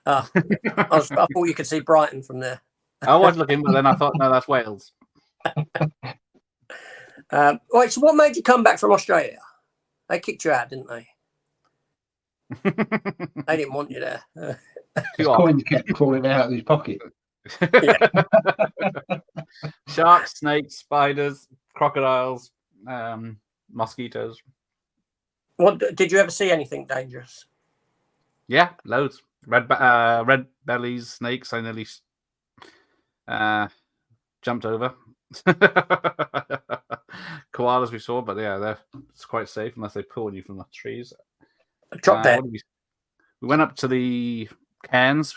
I thought you could see Brighton from there. I was looking, but then I thought, no, that's Wales. Right, so what made you come back from Australia? They kicked you out, didn't they? They didn't want you there. His coins kept crawling out of his pocket. Sharks, snakes, spiders, crocodiles, mosquitoes. What did you ever see anything dangerous? Yeah, loads. Red bellies, snakes. I nearly jumped over. Koalas we saw, but yeah, it's quite safe unless they pull you from the trees. Drop dead. We went up to the Cairns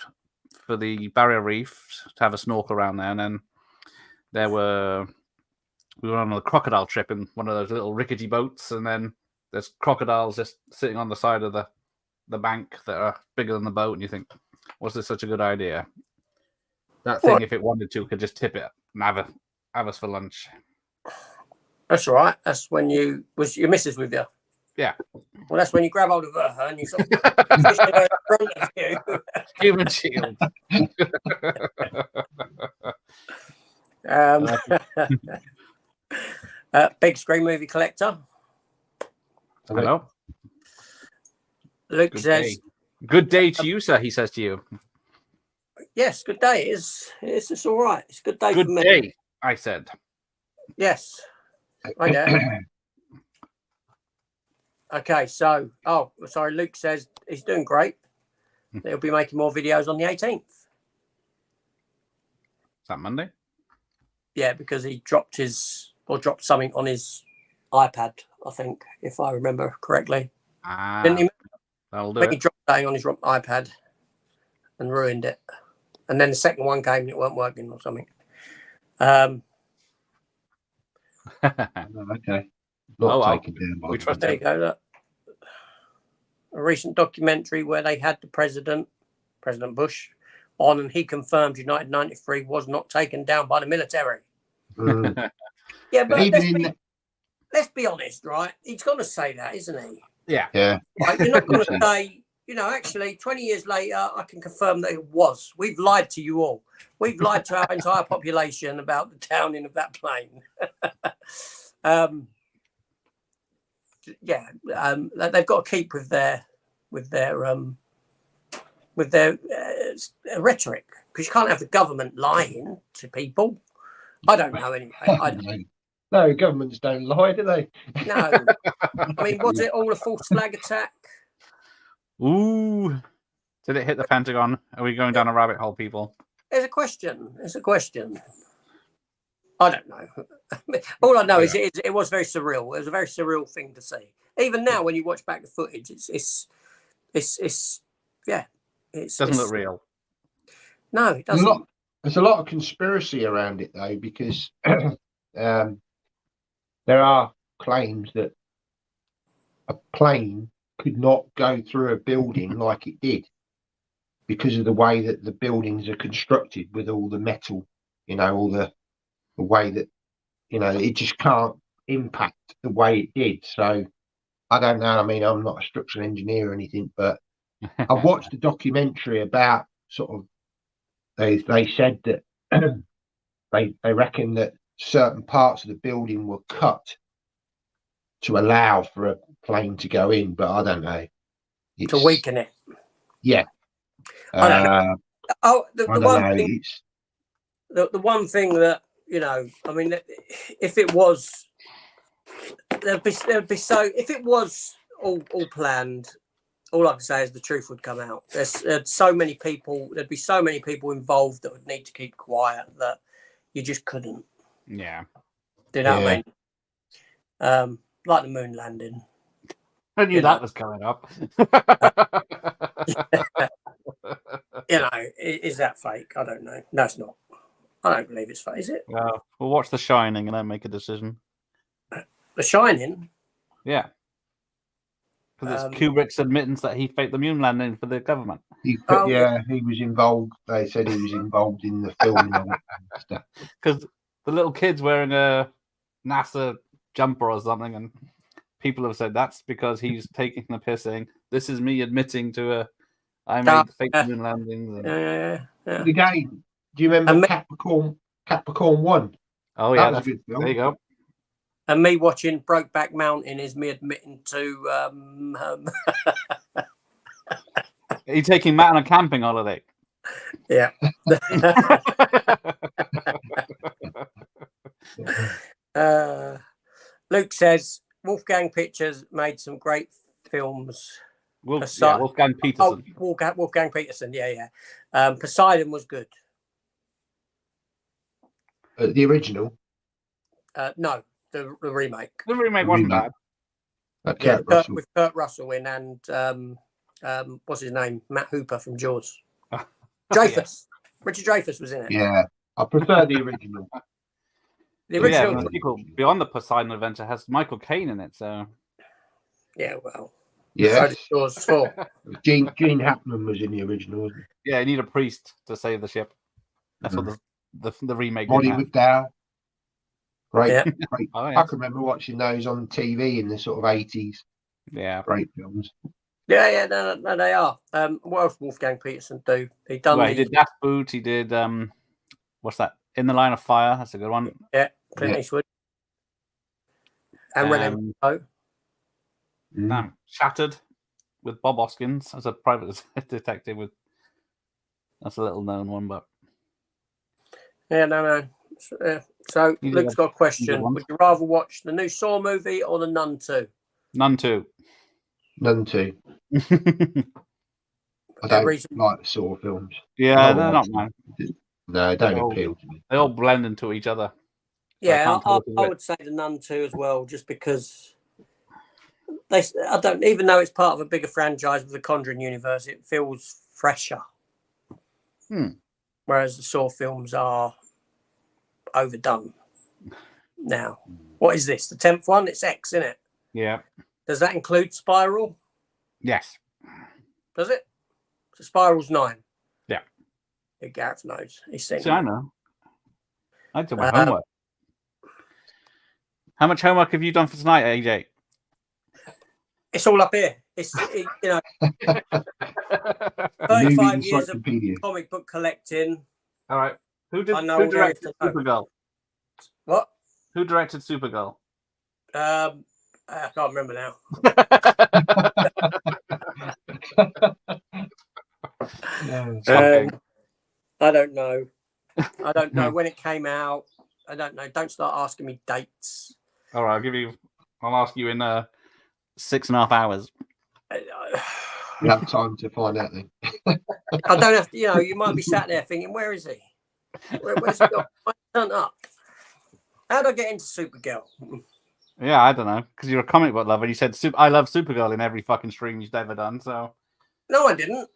for the Barrier Reef to have a snorkel around there, and then we were on a crocodile trip in one of those little rickety boats, and then there's crocodiles just sitting on the side of the bank that are bigger than the boat, and you think, was this such a good idea? That thing, if it wanted to, could just tip it and have us for lunch. That's all right. That's when was your missus with you? Yeah. Well, that's when you grab hold of her and you sort of push her in front of you. Human shield. Big screen movie collector. Hello. Luke says, "Good day to you, sir." He says to you. Yes, good day. It's all right. It's a good day Good for me. day, I said. Yes. Right there. Okay, so sorry, Luke says he's doing great. He'll be making more videos on the 18th. Is that Monday? Yeah, because he dropped something on his iPad, I think, if I remember correctly. Didn't he? That'll do He it. dropped something on his iPad and ruined it. And then the second one came and it weren't working or something. Okay. Taken down by we trust There you go. Look. A recent documentary where they had the President Bush, on, and he confirmed United 93 was not taken down by the military. Yeah, but let's be honest, right? He's going to say that, isn't he? Yeah. Right? You're not going to say, actually, 20 years later, I can confirm that it was. We've lied to you all. We've lied to our entire population about the downing of that plane. They've got to keep with their rhetoric, because you can't have the government lying to people. I don't know anyway. No, governments don't lie, do they? No. I mean, was it all a false flag attack? Ooh. Did it hit the Pentagon? Are we going down a rabbit hole, people? There's a question. I don't know. All I know is it was very surreal. It was a very surreal thing to see. Even now, when you watch back the footage, it doesn't look real. No, it doesn't. There's a lot of conspiracy around it, though, because there are claims that a plane could not go through a building like it did because of the way that the buildings are constructed with all the metal, all the way that, it just can't impact the way it did. So I don't know. I mean, I'm not a structural engineer or anything, but I've watched a documentary about sort of, they said that they reckon that certain parts of the building were cut to allow for a plane to go in, but I don't know. To weaken it. Yeah. I don't know. The one thing that, I mean, if it was, if it was all planned. All I can say is the truth would come out. There's so many people. There'd be so many people involved that would need to keep quiet that you just couldn't. Yeah. Do you know what I mean? Like the moon landing. I knew that was coming up. Is that fake? I don't know. No, it's not. I don't believe it's fake. Is it? We'll watch The Shining and then make a decision. The Shining? Yeah. Because it's Kubrick's admittance that he faked the moon landing for the government. He was involved. They said he was involved in the filming of it and stuff. Because the little kid's wearing a NASA jumper or something, and people have said that's because he's taking the piss, saying, "This is me admitting to I made fake moon landings." And... Yeah. The game. Do you remember Capricorn 1? Oh yeah, that was a good film. There you go. And me watching Brokeback Mountain is me admitting to. Are you taking Matt on a camping holiday? Yeah. Luke says Wolfgang Pictures made some great films. Wolfgang Peterson. Oh, Wolfgang Peterson. Yeah. Poseidon was good. The original? No, the remake. The remake wasn't bad. With Kurt Russell in and what's his name? Matt Hooper from Jaws. Dreyfuss. Yeah. Richard Dreyfuss was in it. Yeah, I prefer the original. The original. Beyond the Poseidon Adventure has Michael Caine in it, so. Yeah, well. Yeah. Jaws 4. Gene Hackman was in the original, wasn't he? Yeah, you need a priest to save the ship. That's what the remake. Bollywood Dow. Great. Yeah. Great. Oh, yeah. I can remember watching those on TV in the sort of 80s. Yeah. Great films. Yeah, no, they are. What else Wolfgang Peterson do? He did Das Boot. He did what's that? In the Line of Fire. That's a good one. Yeah, Clint Eastwood. And René Shattered with Bob Hoskins as a private detective. That's a little known one, but yeah, no. So Luke's got a question. Would you rather watch the new Saw movie or the Nun 2? Nun 2. None 2. I don't like the Saw films. Yeah, they're not mine. No, they don't appeal to me. They all blend into each other. Yeah, I would say the Nun 2 as well, just because I don't even though it's part of a bigger franchise with the Conjuring universe, it feels fresher. Whereas the Saw films are overdone now. What is this? The 10th one? It's X, isn't it? Yeah. Does that include Spiral? Yes. Does it? So Spiral's 9. Yeah. Gareth knows. He's seen. I know. I did my homework. How much homework have you done for tonight, AJ? It's all up here. It's 35 years of comic book collecting. All right. Who directed Supergirl? What? Who directed Supergirl? I can't remember now. I don't know. I don't know when it came out. I don't know. Don't start asking me dates. All right, I'll ask you in 6.5 hours. You have time to find out then. I don't have to. You might be sat there thinking, "Where is he? Where's he gone? Why turned up? How did I get into Supergirl?" Yeah, I don't know, because you're a comic book lover. You said I love Supergirl in every fucking stream you've ever done. So no, I didn't.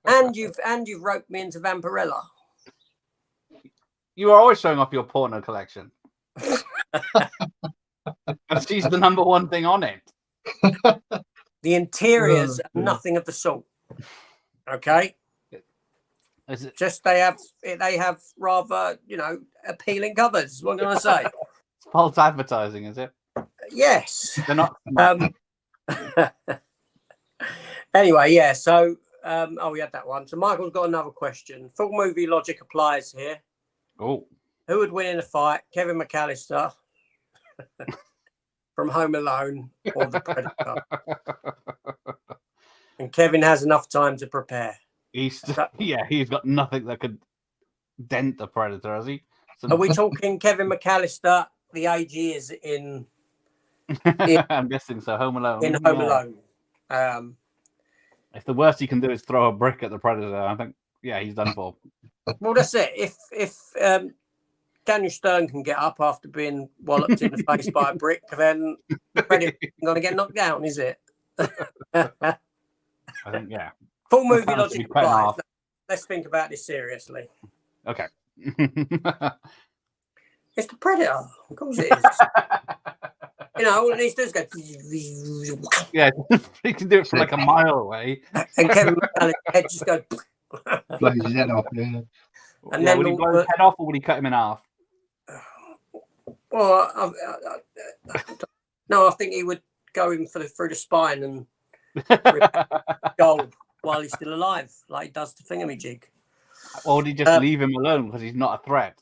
and you've roped me into Vampirella. You are always showing off your porno collection. And she's the number one thing on it. The interiors are nothing of the sort. Okay. Is it just they have rather appealing covers? What can I say? It's false advertising, is it? Yes. They're not. Anyway, yeah. So we had that one. So Michael's got another question. Full movie logic applies here. Oh. Who would win in a fight? Kevin McAllister from Home Alone or the Predator? And Kevin has enough time to prepare. He's got nothing that could dent the Predator, has he? Are we talking Kevin McAllister, the age he is in I'm guessing so. Home Alone. in Home Yeah. Alone. If the worst he can do is throw a brick at the Predator, I think, yeah, he's done for. Well, that's it. If Daniel Stern can get up after being walloped in the face by a brick, then the Predator isn't going to get knocked down, is it? I think, yeah. Full movie Plans to logic be cut in applies. half. Let's think about this seriously. Okay. It's the Predator. Of course it is. You know, all it needs to do is go. Yeah, he can do it from like a mile away. And Kevin McCallister's head just go. Blows his head off. Yeah. And Yeah, then would he blow his head off or would he cut him in half? Well, no, I think he would go in through the spine and goal while he's still alive, like he does to Thingamajig. Or would he just leave him alone because he's not a threat?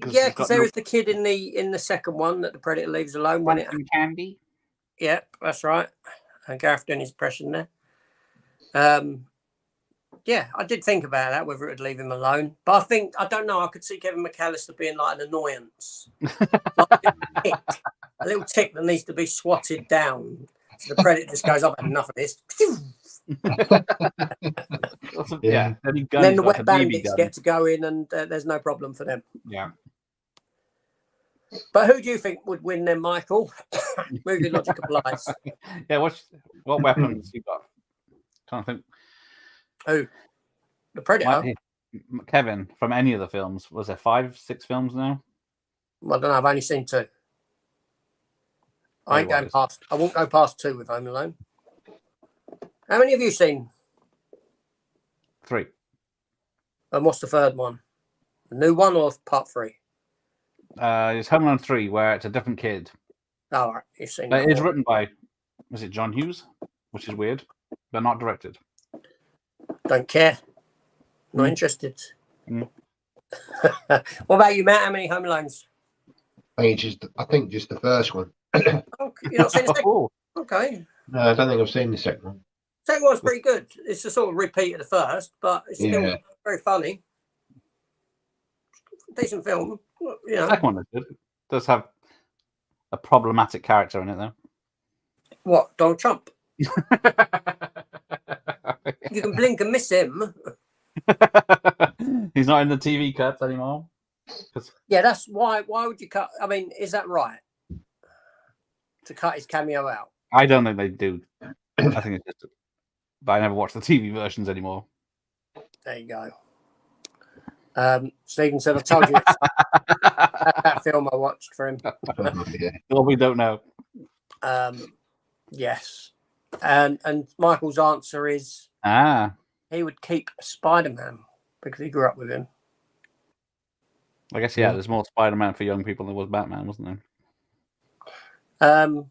Yeah, because there is the kid in the second one that the Predator leaves alone when it Candy. Yeah, that's right. And Gareth doing his impression there. Yeah, I did think about that, whether it would leave him alone. But I don't know, I could see Kevin McCallister being like an annoyance. Like a little tick that needs to be swatted down. So the Predator just goes, I've had enough of this. Yeah. Then the wet bandits get to go in and there's no problem for them. Yeah. But who do you think would win then, Michael? Movie logic applies. Yeah, what weapons you got? Trying to think. Who? The Predator? Kevin, from any of the films. Was there 5, 6 films now? I don't know, I've only seen 2. I won't go past 2 with Home Alone. How many have you seen? 3. And what's the third one? The new one or part 3? It's Home Alone 3, where it's a different kid. Oh, all right. You've seen But that it's one. written by, was it John Hughes? Which is weird, but not directed. Don't care. Not interested. Mm. What about you, Matt? How many Home Alones? I think just the first one. Oh, you're not seen the second? Oh, Okay. No, I don't think I've seen the second one. Second one's pretty good. It's a sort of repeat of the first, but it's still very funny. Decent film. You the know. second one is good. It does have a problematic character in it, though. What? Donald Trump? You can blink and miss him. He's not in the TV cuts anymore. Yeah, that's why. Why would you cut? I mean, is that right? To cut his cameo out? I don't think they do. I think it's just. But I never watched the TV versions anymore. There you go. Stephen said, I told you it's that film I watched for him. Well, we don't know. Yes. And Michael's answer is he would keep Spider-Man because he grew up with him. I guess, yeah, there's more Spider-Man for young people than there was Batman, wasn't there? I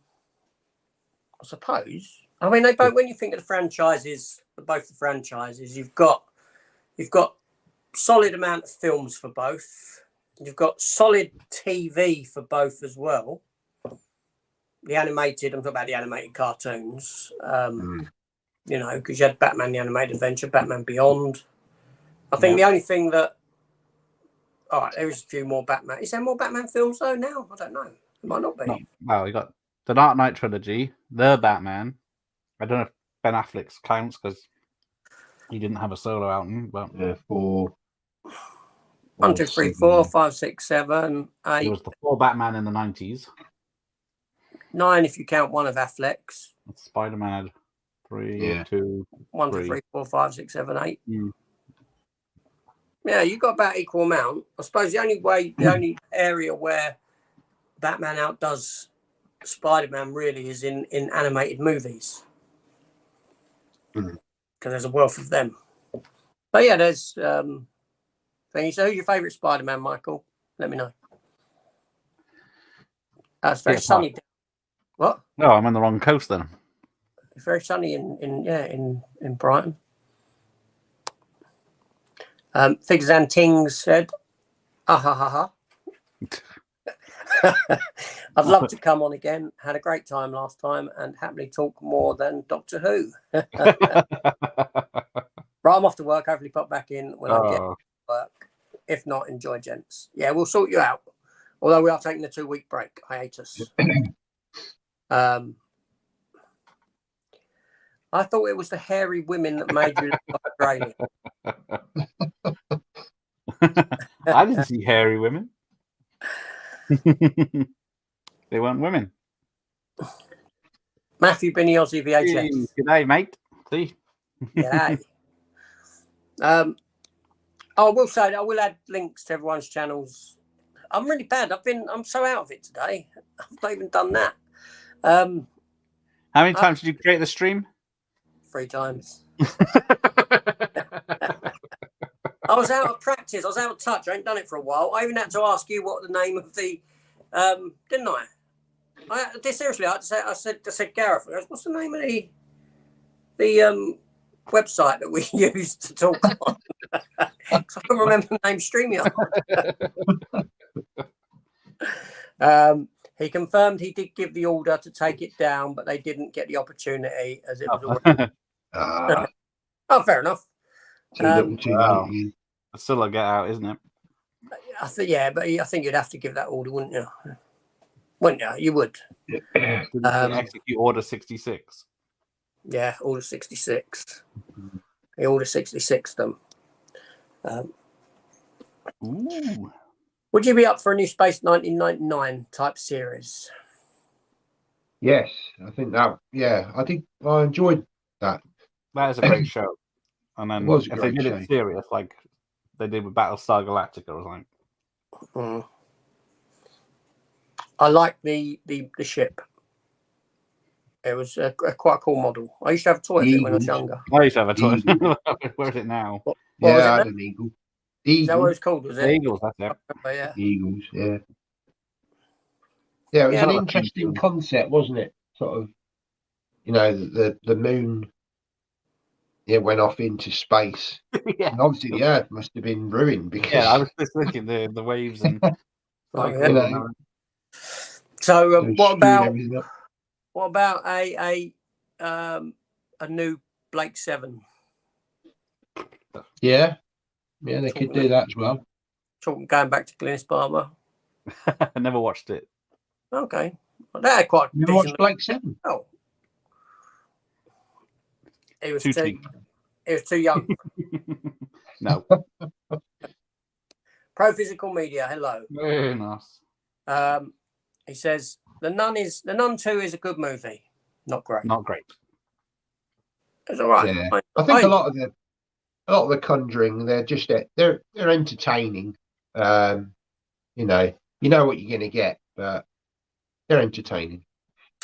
suppose. I mean, they both. When you think of the franchises, both the franchises, you've got solid amount of films for both. You've got solid TV for both as well. The animated, I'm talking about the animated cartoons. You know, because you had Batman: The Animated Adventure, Batman Beyond. I think the only thing that, all right, there is a few more Batman. Is there more Batman films though now? I don't know. It might not be. No. Well, we got the Dark Knight trilogy, the Batman. I don't know if Ben Affleck's counts because he didn't have a solo outing, but 4. 1, 2, 3, 4, 5, 6, 7, 8. it was the 4 Batman in the 90s. 9 if you count one of Affleck's. Spider-Man had 3, 2, 1, 2, 3. 3, 4, 5, 6, 7, 8. Mm. Yeah, you got about equal amount. I suppose the only area where Batman outdoes Spider-Man really is in animated movies. Because there's a wealth of them. But yeah, there's things. So who's your favourite Spider-Man, Michael? Let me know. It's very sunny. What? No, I'm on the wrong coast then. It's very sunny in Brighton. Figs and Tings said, ha ha ha ha. I'd love to come on again. Had a great time last time and happily talk more than Doctor Who. Right, I'm off to work. Hopefully pop back in when I get to work. If not, enjoy, gents. Yeah, we'll sort you out. Although we are taking a 2-week break. Hiatus. I thought it was the hairy women that made you look like Australia. I didn't see hairy women. They weren't women. Matthew Binney Aussie VHS. G'day, mate. See? Yeah. I will say that I will add links to everyone's channels. I'm really bad. I'm so out of it today. I've not even done that. How many times did you create the stream? 3 times. I was out of practice. I was out of touch. I ain't done it for a while. I even had to ask you what the name of the, didn't I? I did seriously. I said Gareth. I goes, what's the name of the website that we used to talk on? I couldn't remember the name. StreamYard. He confirmed he did give the order to take it down, but they didn't get the opportunity as it was already. Oh, fair enough. Wow. That's still a get out, isn't it? I think, yeah, but I think you'd have to give that order, wouldn't you? Wouldn't you? You would. Execute Order 66. Yeah, Order 66. He Order 66 them. Ooh. Would you be up for a new Space 1999 type series? Yes, I think that. Yeah, I enjoyed that. That is a great show. And then was a if they great did show. it serious, like they did with Battlestar Galactica or something. I like the ship. It was a quite a cool model. I used to have a toy of it when I was younger. I used to have a toy. Where is it now? What Yeah, was it I now? had an eagle. Is that what it was called? Was The it? Eagles, that's it. Yeah. Eagles, yeah. Yeah, it was Yeah, an I like interesting that. concept, wasn't it? Sort of, the moon, went off into space. Yeah. And obviously the Earth must have been ruined because Yeah, I was just thinking the waves and Oh, cycles yeah. know, and everything. So they what screwed everything up. about a new Blake 7? Yeah, they could do that as well. Talking going back to Glynis Barber. I never watched it. Okay, well, they had quite. You ever watched Blake 7? Oh, he was Too too. cheap. He was too young. No. Pro Physical Media. Hello. Very nice. He says the Nun 2 is a good movie. Not great. Not great. It's all right. Yeah. I think a lot of the Conjuring, they're entertaining. You know what you're going to get, but they're entertaining.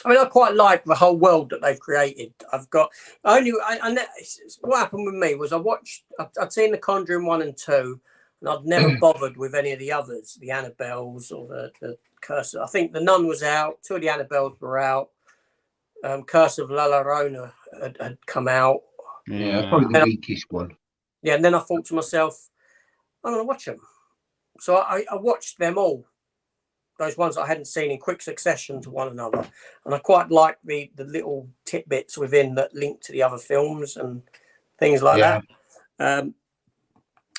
I mean, I quite like the whole world that they've created. What happened with me was I'd seen The Conjuring 1 and 2, and I'd never bothered with any of the others, the Annabelles or the Curse. I think The Nun was out, 2 of the Annabelles were out. Curse of La Llorona had come out. Yeah, probably the weakest one. Yeah, and then I thought to myself, I'm going to watch them. So I watched them all. Those ones I hadn't seen in quick succession to one another, and I quite like the little tidbits within that link to the other films and things like that.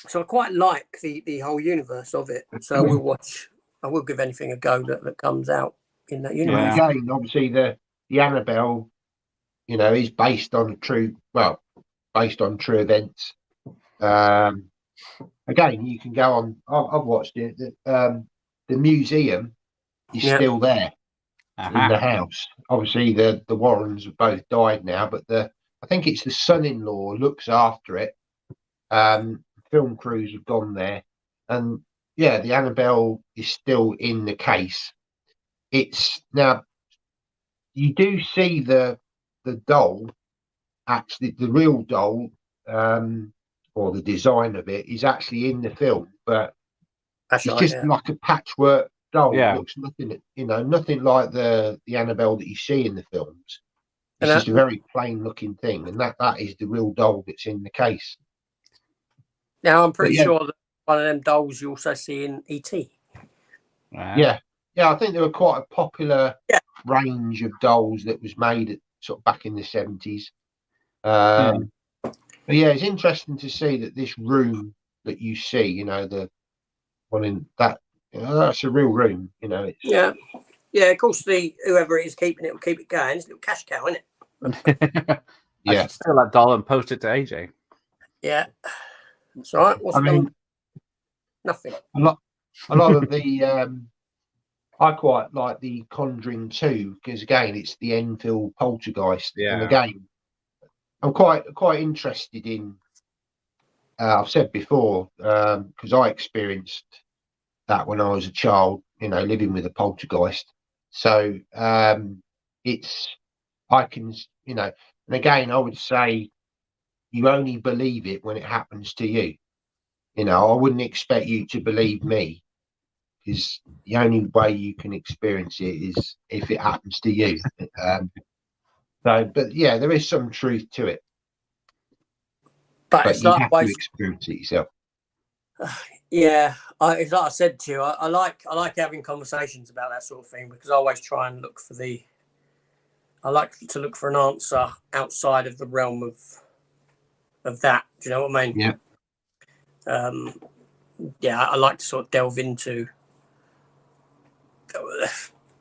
So I quite like the whole universe of it. So I will give anything a go that comes out in that universe. Yeah. Again, obviously the Annabelle, is based on true events. Again, you can go on. I've watched it. The museum is still there in the house. Obviously, the Warrens have both died now, but I think it's the son-in-law looks after it. Film crews have gone there, and the Annabelle is still in the case. It's now you do see the doll, actually the real doll, or the design of it is actually in the film, but it's just like a patchwork doll. It looks nothing like the Annabelle that you see in the films. It's just a very plain looking thing, and that is the real doll that's in the case. Now I'm pretty sure that one of them dolls you also see in E.T. Wow. Yeah, I think there were quite a popular range of dolls that was made sort of back in the 70s. But it's interesting to see that this room that you see, the one in that, that's a real room. Yeah, of course, whoever it is keeping it will keep it going. It's a little cash cow, isn't it? I Yeah. should steal that doll and post it to AJ. Yeah. It's all right. What's I mean, nothing. a lot of the I quite like the Conjuring 2 because again it's the Enfield poltergeist, and Yeah. again I'm quite interested in. I've said before because I experienced that when I was a child, living with a poltergeist. So it's I can and again I would say you only believe it when it happens to you. I wouldn't expect you to believe me, because the only way you can experience it is if it happens to you. But yeah, there is some truth to it. But it's you like have to experience it yourself. Yeah, it's like I said to you, I like having conversations about that sort of thing, because I always try and look for I like to look for an answer outside of the realm of that. Do you know what I mean? Yeah. Yeah, I like to sort of delve into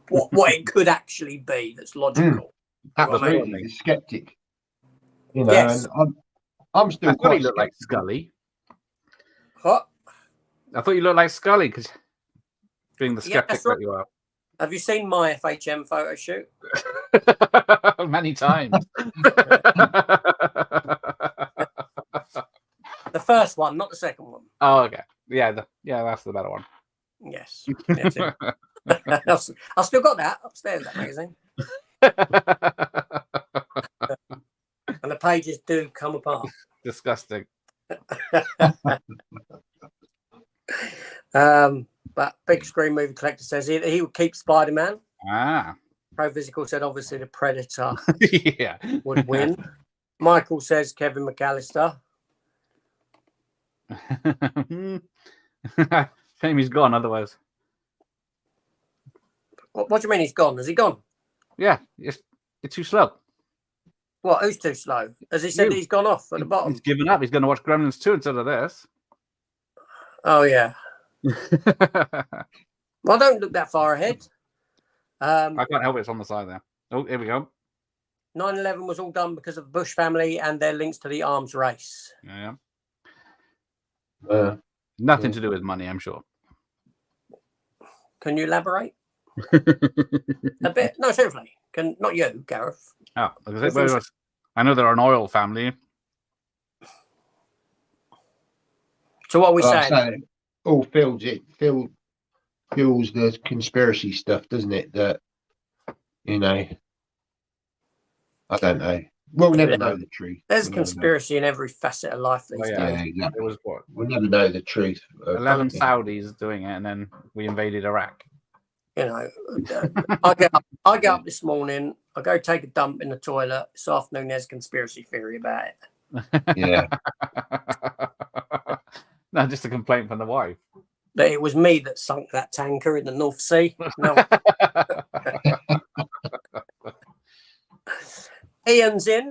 what it could actually be that's logical. Absolutely, the skeptic. Yes. And I'm still I thought quite he looked like skeptical. Scully. What? I thought you looked like Scully because being the skeptic that's right. that you are. Have you seen my FHM photo shoot? Many times. The first one, not the second one. Oh, okay. Yeah, that's the better one. Yes. That's it. I've still got that upstairs, that magazine. And the pages do come apart. Disgusting. But Big Screen Movie Collector says he would keep Spider-Man. Ah. Pro Physical said obviously the Predator Yeah. would win. Michael says Kevin McAllister. Shame he's gone otherwise. What do you mean he's gone? Has he gone? Yeah, it's too slow. What? Who's too slow? Has he said he's gone off at the bottom? He's given up. He's going to watch Gremlins 2 instead of this. Oh, yeah. Well, don't look that far ahead. I can't help it. It's on the side there. Oh, here we go. 9/11 was all done because of the Bush family and their links to the arms race. Yeah. Uh, Nothing to do with money, I'm sure. Can you elaborate a bit? No, seriously. Not you, Gareth. Oh, I know they're an oil family. So what are we saying? All fuels the conspiracy stuff, doesn't it? That I don't know. We'll never know the truth. There's conspiracy in every facet of life these days. Yeah, exactly. It was what? We'll never know the truth. 11 Saudis doing it, and then we invaded Iraq. I get up this morning, I go take a dump in the toilet. This afternoon there's a conspiracy theory about it. Yeah. No, just a complaint from the wife. That it was me that sunk that tanker in the North Sea. No. Ian's in.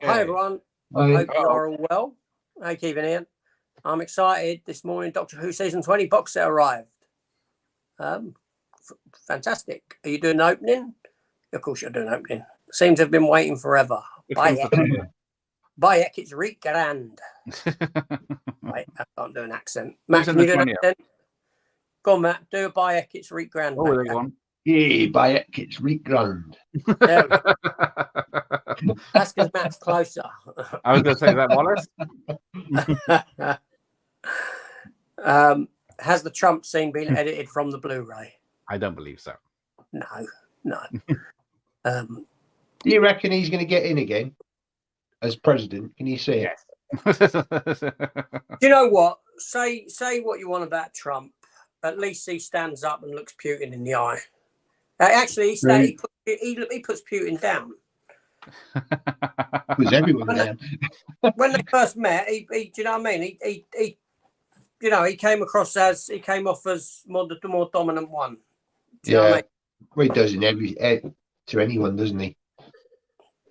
Hi everyone. Hope you are all well. How you keeping, Ian? I'm excited. This morning Doctor Who season 20 box set arrived. Fantastic. Are you doing an opening? Of course you're doing an opening. Seems to have been waiting forever. Bye Ek, it's Rick Grand. Wait, I can't do an accent. Matt, can you do an accent? Go on, Matt. Do a Bye Ek, it's Rick Grand. Oh, there you go. Yeah, Bye Ek, it's Rick Grand. There we go. That's because Matt's closer. I was going to say that, Wallace. Has the Trump scene been edited from the Blu-ray? I don't believe so. No. Do you reckon he's going to get in again as president? Can you see it? Yes. You know what? Say what you want about Trump. At least he stands up and looks Putin in the eye. Actually, he puts Putin down. Puts everyone down. When they first met, he do you know what I mean? He came off as the more dominant one. Do you know what I mean? Well, he does in to anyone, doesn't he?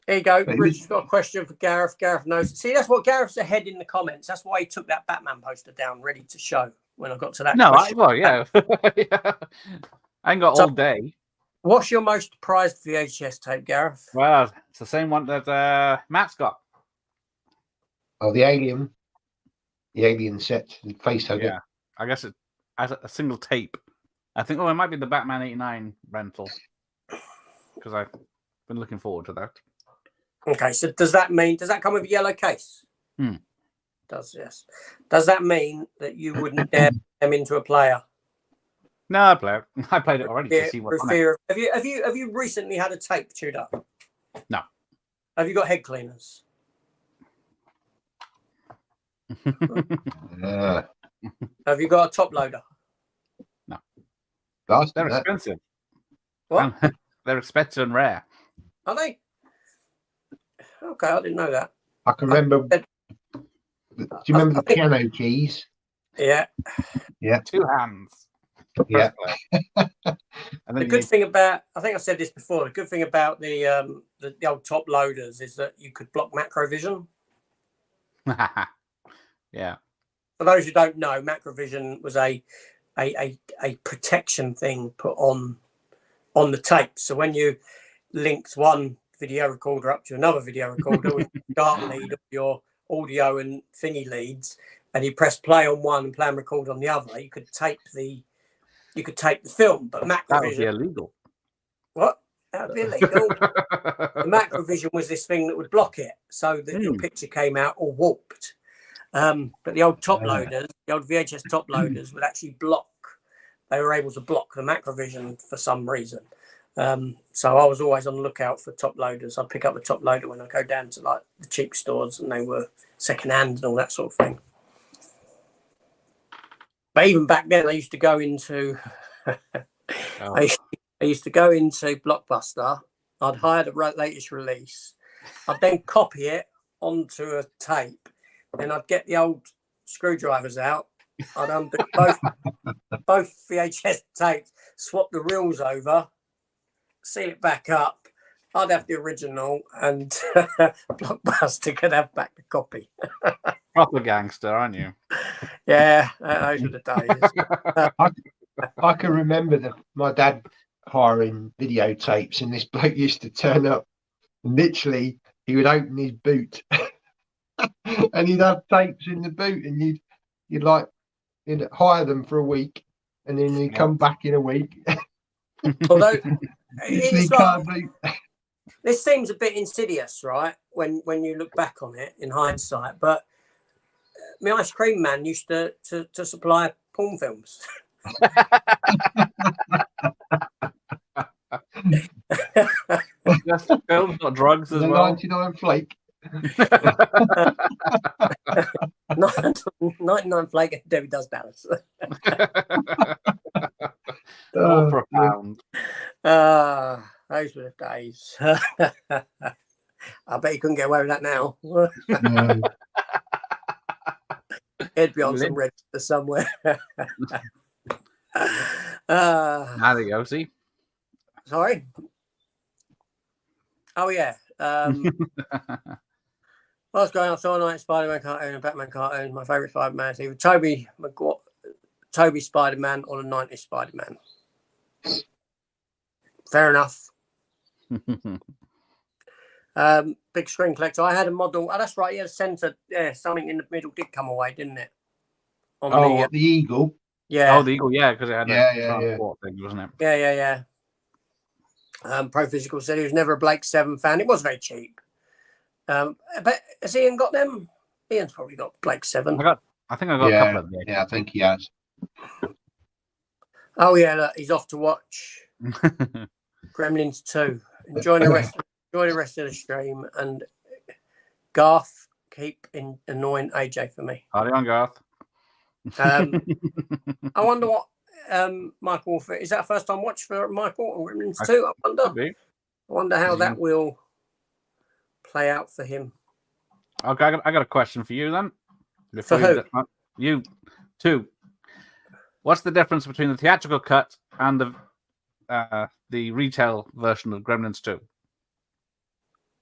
Here you go. Richard's got a question for Gareth. Gareth knows. See, that's what Gareth's ahead in the comments. That's why he took that Batman poster down, ready to show when I got to that. No, yeah. I ain't got all day. What's your most prized VHS tape, Gareth? Well, it's the same one that Matt's got. Oh, the Alien set, the face hugger. Yeah, I guess it as a single tape. I think. Oh, it might be the Batman '89 rental because I've been looking forward to that. Okay, so does that come with a yellow case? Does, yes. Does that mean that you wouldn't dare put them into a player? No, I played it already to see what's on it. Have you recently had a tape chewed up? No. Have you got head cleaners? Have you got a top loader? No. They're expensive. What? They're expensive and rare. Are they? Okay, I didn't know that. I can remember. Do you remember the piano keys? Yeah. Yeah. 2 hands. Yeah. The good thing about, I think I said this before, the good thing about the old top loaders is that you could block Macrovision. Yeah. For those who don't know, Macrovision was a protection thing put on the tape. So when you linked one video recorder up to another video recorder with dart lead of your audio and thingy leads, and you press play on one and play and record on the other, you could tape the film. But Macrovision, that would be illegal. What? That would be illegal. The Macrovision was this thing that would block it, so that your picture came out all warped. But the old top loaders, the old VHS top loaders, would actually block. They were able to block the Macrovision for some reason. So I was always on the lookout for top loaders. I'd pick up a top loader when I go down to like the cheap stores, and they were second hand and all that sort of thing. But even back then, I used to go into I used to go into Blockbuster. I'd hire the latest release. I'd then copy it onto a tape. Then I'd get the old screwdrivers out. I'd undo both VHS tapes, swap the reels over, seal it back up. I'd have the original, and Blockbuster could have back the copy. Proper gangster, aren't you? Yeah, those were the days. I can remember my dad hiring videotapes, and this bloke used to turn up, and literally he would open his boot and he'd have tapes in the boot, and you'd hire them for a week, and then he'd come back in a week. Although it's like, this seems a bit insidious, right? When you look back on it in hindsight, but my ice cream man used to supply porn films. Just films, not drugs as the well. 99 flake. 99 flake and Debbie Does Dallas. All for a pound. Those were the days. I bet you couldn't get away with that now. No. It'd be on some register somewhere. There you go, see? Sorry? Oh, yeah. What's going on? I saw a night Spider-Man cartoon and Batman cartoon. My favourite Spider-Man is either Toby Spider-Man or the 90s Spider-Man. Fair enough. Big screen collector. I had a model. Oh, that's right. Yeah, the centre. Yeah, something in the middle did come away, didn't it? On the Eagle. Yeah. Oh, the Eagle. Yeah, because it had a transport thing, wasn't it? Yeah. Pro Physical said he was never a Blake 7 fan. It was very cheap. But has Ian got them? Ian's probably got Blake 7. I think I got a couple of them. Yeah, I think he has. Oh yeah, look, he's off to watch Gremlins 2. Enjoy the rest of the stream, and Garth, keep annoying AJ for me. Party on, Garth. I wonder what Michael, is that a first time watch for Michael on Gremlins 2? I wonder how that will play out for him. Okay, I got a question for you then. For who? You too. What's the difference between the theatrical cut and the retail version of Gremlins 2?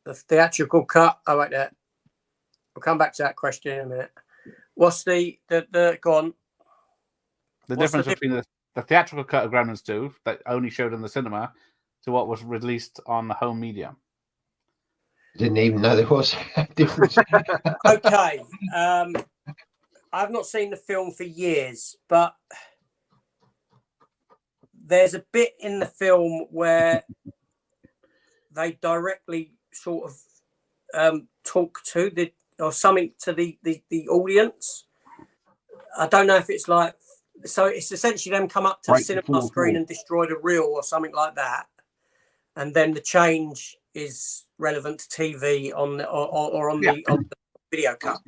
The theatrical cut. Oh, wait there. We'll come back to that question in a minute. What's the go on? The difference between the theatrical cut of Gremlins 2 that only showed in the cinema to what was released on the home media. Didn't even know there was a difference. Okay. I've not seen the film for years, but there's a bit in the film where they directly sort of talk to or something to the audience. I don't know if it's like, so it's essentially them come up to the cinema screen and destroy the reel or something like that, and then the change is relevant to TV on the, or on the video cut.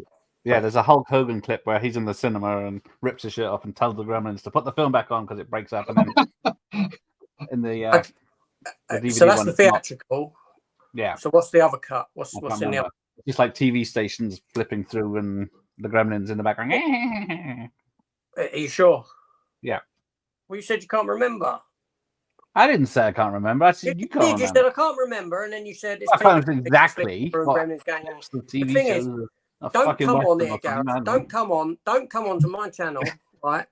Yeah, there's a Hulk Hogan clip where he's in the cinema and rips his shirt off and tells the gremlins to put the film back on because it breaks up, and then in the DVD so that's one, the theatrical. Yeah. So what's the other cut? What's in the other? It's like TV stations flipping through and the gremlins in the background. Are you sure? Yeah. Well, you said you can't remember. I didn't say I can't remember. I said you can't remember. You said I can't remember, and then you said it's I can't remember exactly. The thing is, don't come on here, Gareth. Don't come on to my channel, right?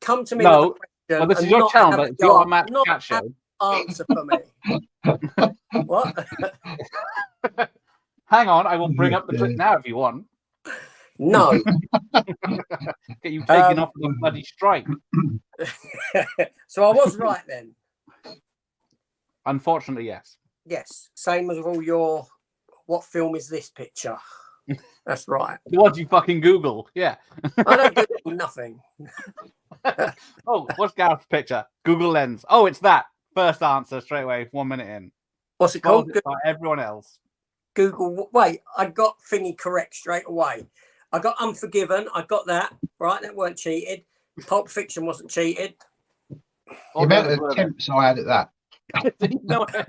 Come to me with a question. Well, this is your channel, but you're a Matt Chat show. Answer for me. What? Hang on, I will bring up the clip now if you want. No. Get you taken off the bloody strike. So I was right then. Unfortunately, yes. Yes. Same as all your, what film is this picture? That's right. What you fucking Google? Yeah. I don't Google nothing. Oh, what's Gareth's picture? Google Lens. Oh, it's that. First answer straight away, 1 minute in. What's it called? By everyone else. Google. Wait, I got thingy correct straight away. I got Unforgiven. I got that. Right, that weren't cheated. Pulp Fiction wasn't cheated. The amount of attempts I had at that.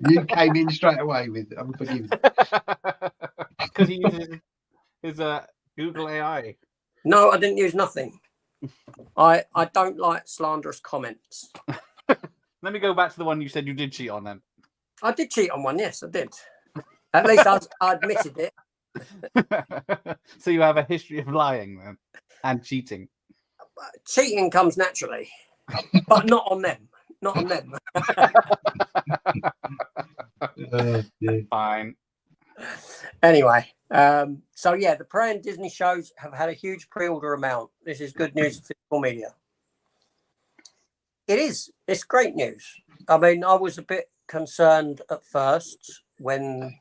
You came in straight away with Unforgiven. Because he uses his Google AI. No, I didn't use nothing. I don't like slanderous comments. Let me go back to the one you said you did cheat on then. I did cheat on one, yes, I did. At least I admitted it. So you have a history of lying then and cheating. Cheating comes naturally, but not on them. Not on them. Fine. Anyway, so yeah, the Prey and Disney shows have had a huge pre-order amount. This is good news for physical media. It is. It's great news. I mean, I was a bit concerned at first when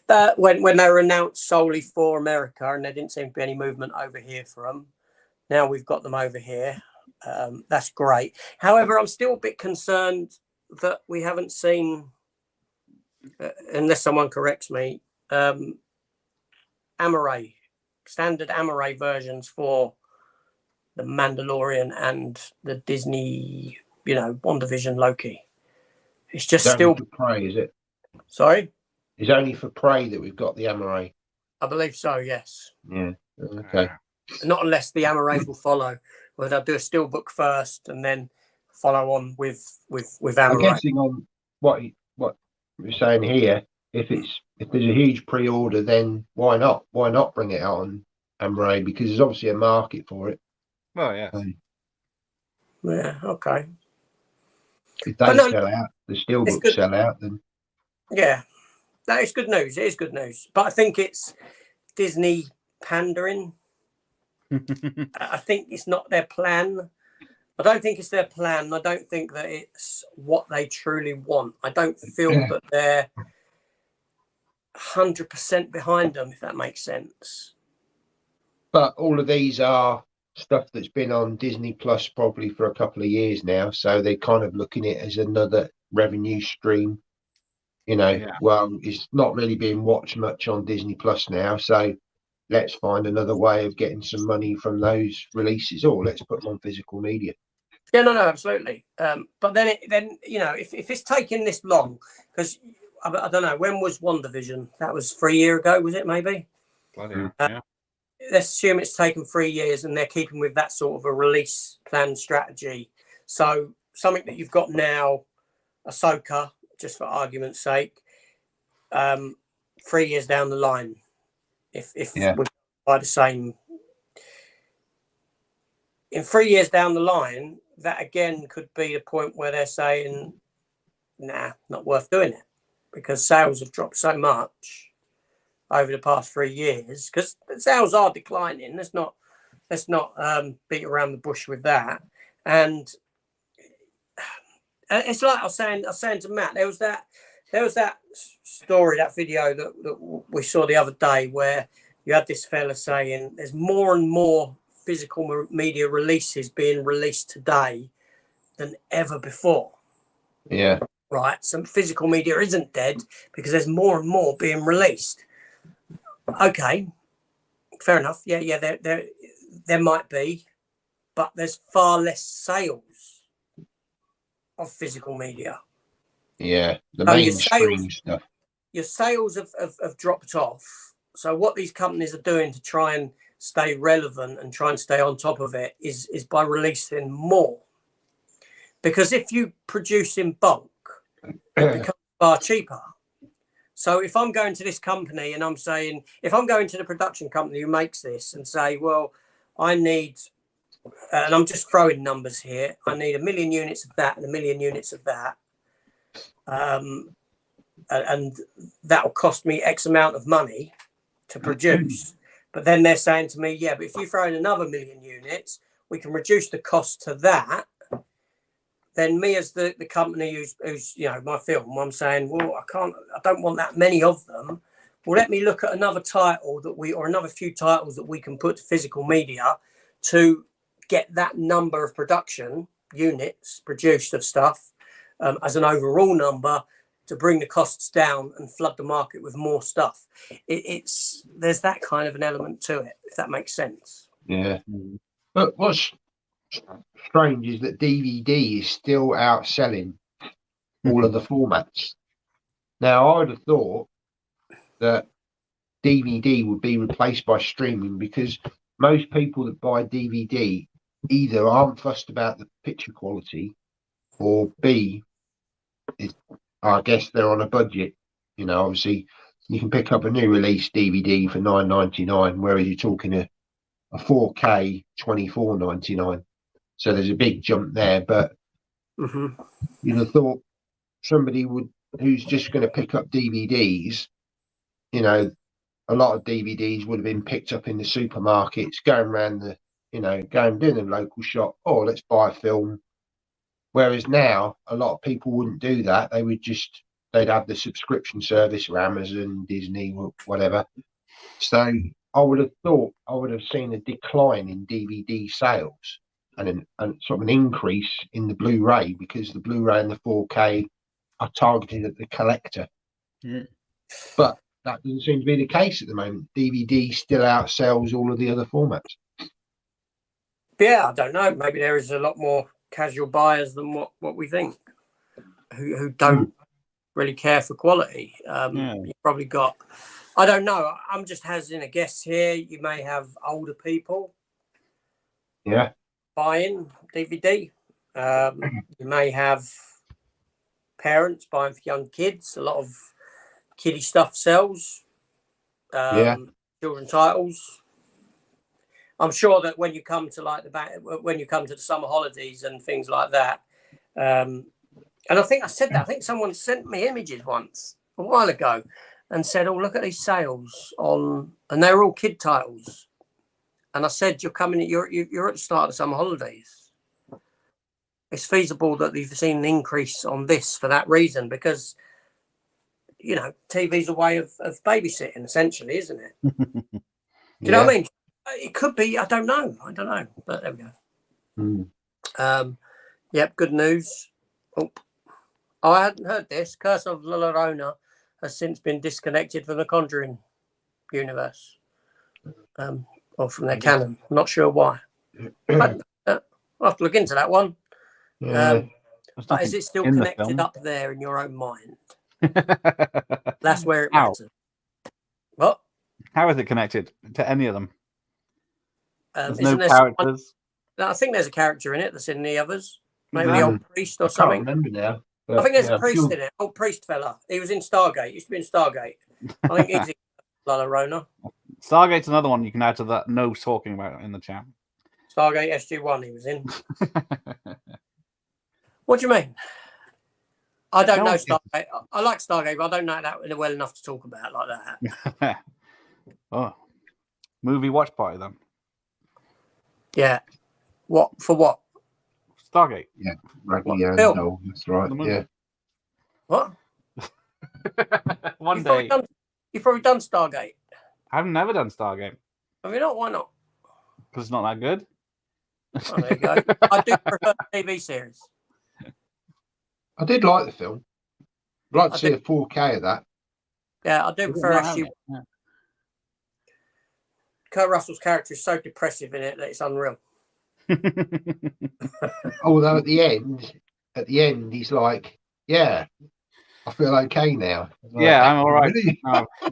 they were announced solely for America, and there didn't seem to be any movement over here for them. Now we've got them over here. That's great. However, I'm still a bit concerned that we haven't seen, unless someone corrects me, Amaray, standard Amaray versions for the Mandalorian and the Disney, WandaVision Loki. It's just still for Prey, is it? Sorry? It's only for Prey that we've got the Amaray. I believe so, yes. Yeah. Okay. Not unless the Amarays will follow. Well, they'll do a steelbook first and then follow on with Amaray. I'm guessing on what you're saying here, if there's a huge pre-order, then why not? Why not bring it out on Amaray? Because there's obviously a market for it. Oh yeah. Yeah, okay. If they sell out, the steelbooks sell out, then yeah. That is good news. It is good news. But I think it's Disney pandering. I think it's not their plan. I don't think it's their plan. I don't think that it's what they truly want. I don't feel that they're 100% behind them, if that makes sense. But all of these are stuff that's been on Disney Plus probably for a couple of years now. So they're kind of looking at it as another revenue stream. Well, it's not really being watched much on Disney Plus now. So let's find another way of getting some money from those releases, or let's put them on physical media. Yeah, no, absolutely. But then, if it's taking this long, because I don't know, when was WandaVision? That was 3 years ago, was it? Maybe. Yeah. Let's assume it's taken 3 years, and they're keeping with that sort of a release plan strategy. So something that you've got now, Ahsoka, just for argument's sake, 3 years down the line, if we're by the same, in 3 years down the line, that again could be the point where they're saying nah, not worth doing it, because sales have dropped so much over the past 3 years. Because sales are declining. Let's not beat around the bush with that. And it's like I was saying to Matt, there was that story, that video that we saw the other day, where you had this fella saying there's more and more physical media releases being released today than ever before. Yeah. Right. Some physical media isn't dead because there's more and more being released. Okay. Fair enough. Yeah. There might be, but there's far less sales of physical media. Yeah. The So mainstream stuff. Your sales have dropped off. So what these companies are doing to try and stay relevant and try and stay on top of it is by releasing more. Because if you produce in bulk, it becomes far cheaper. So if I'm going to this company and I'm saying, if I'm going to the production company who makes this and say, well, I need, and I'm just throwing numbers here, I need 1 million units of that and 1 million units of that. And that will cost me X amount of money to produce. But then they're saying to me, yeah, but if you throw in another 1 million units, we can reduce the cost to that. Then me as the company who's my film, I'm saying, well, I don't want that many of them. Well, let me look at another title or another few titles that we can put to physical media to get that number of production units produced of stuff as an overall number, to bring the costs down and flood the market with more stuff. There's that kind of an element to it, if that makes sense. Yeah. But what's strange is that DVD is still outselling all of the formats. Now, I would have thought that DVD would be replaced by streaming, because most people that buy DVD either aren't fussed about the picture quality, or B, I guess they're on a budget. Obviously you can pick up a new release DVD for $9.99, whereas you're talking a 4K $24.99. So there's a big jump there. But you'd have thought somebody who's just going to pick up DVDs, a lot of DVDs would have been picked up in the supermarkets, going around going doing the local shop. Oh, let's buy a film. Whereas now, a lot of people wouldn't do that. They'd have the subscription service, or Amazon, Disney, whatever. So I would have seen a decline in DVD sales and sort of an increase in the Blu-ray, because the Blu-ray and the 4K are targeted at the collector. Yeah. But that doesn't seem to be the case at the moment. DVD still outsells all of the other formats. Yeah, I don't know. Maybe there is a lot more casual buyers than what we think, who don't really care for quality. You've probably got, I don't know, I'm just hazarding a guess here, you may have older people buying DVD. You may have parents buying for young kids. A lot of kiddie stuff sells. Children titles. I'm sure that when you come to the summer holidays and things like that, and I think I said that. I think someone sent me images once a while ago and said, "Oh, look at these sales on," and they were all kid titles. And I said, "You're at the start of the summer holidays. It's feasible that you've seen an increase on this for that reason, because TV's a way of babysitting, essentially, isn't it? Do you know what I mean? It could be. I don't know. But there we go. Yep. Good news. Oh, I hadn't heard this. Curse of La Llorona has since been disconnected from the Conjuring universe, or from their canon. I'm not sure why. I'll have to look into that one. But is it still connected up there in your own mind? That's where it matters. What? How is it connected to any of them? There's no characters. I think there's a character in it that's in the others. Maybe the old priest or something. I can't remember now. I think there's a priest in it. Old priest fella. He was in Stargate. Used to be in Stargate. I think he's in La Llorona. Stargate's another one you can add to that no talking about in the chat. Stargate SG-1 he was in. What do you mean? I don't No know one gets- Stargate. I like Stargate, but I don't know that well enough to talk about like that. Oh, movie watch party then. Yeah. What for? What? Stargate. Raggedy Ann film? doll. That's right. The movie. Yeah. What? One You've day. you've probably done Stargate. I've never done Stargate Have you not? Why not? because it's not that good. Oh, there you go. I do prefer the TV series. I did like the film. I'd like to I see did- a 4K of that. Yeah, I do Is it prefer not actually. out yet? Kurt Russell's character is so depressive in it that it's unreal. Yeah. Although at the end, he's like, "Yeah, I feel okay now." Like, Yeah, I'm all right. really? Oh, I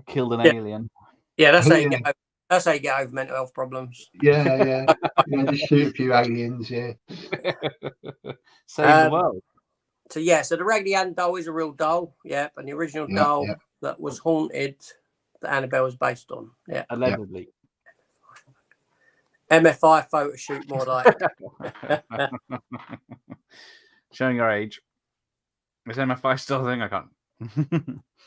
killed an Yeah. alien. Yeah, that's how you Yeah. get. That's how you get over mental health problems. Yeah. Just shoot a few aliens. Yeah. Save the world. So yeah, so the Raggedy Ann doll is a real doll. Yep, and the original Yeah, doll yeah. that was haunted that Annabelle was based on. Yeah, Allegedly. MFI photo shoot more like. Showing your age. Is MFI still a thing? I can't.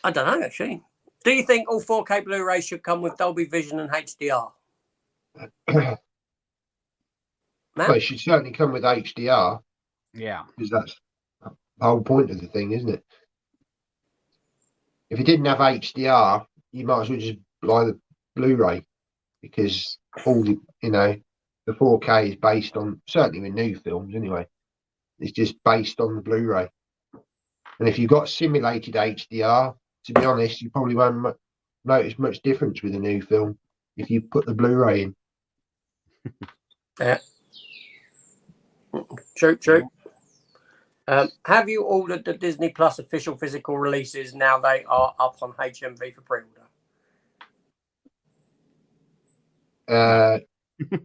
I don't know actually. Do you think all 4K Blu-ray should come with Dolby Vision and HDR? Well, it should certainly come with HDR Yeah. because that's the whole point of the thing, isn't it? If it didn't have HDR, you might as well just buy the Blu-ray because all the the 4K is based on, certainly with new films anyway, it's just based on the Blu-ray. And if you've got simulated HDR, to be honest, you probably won't notice much difference with a new film if you put the Blu-ray in. Yeah. True. Have you ordered the Disney Plus official physical releases? Now they are up on HMV for pre-order.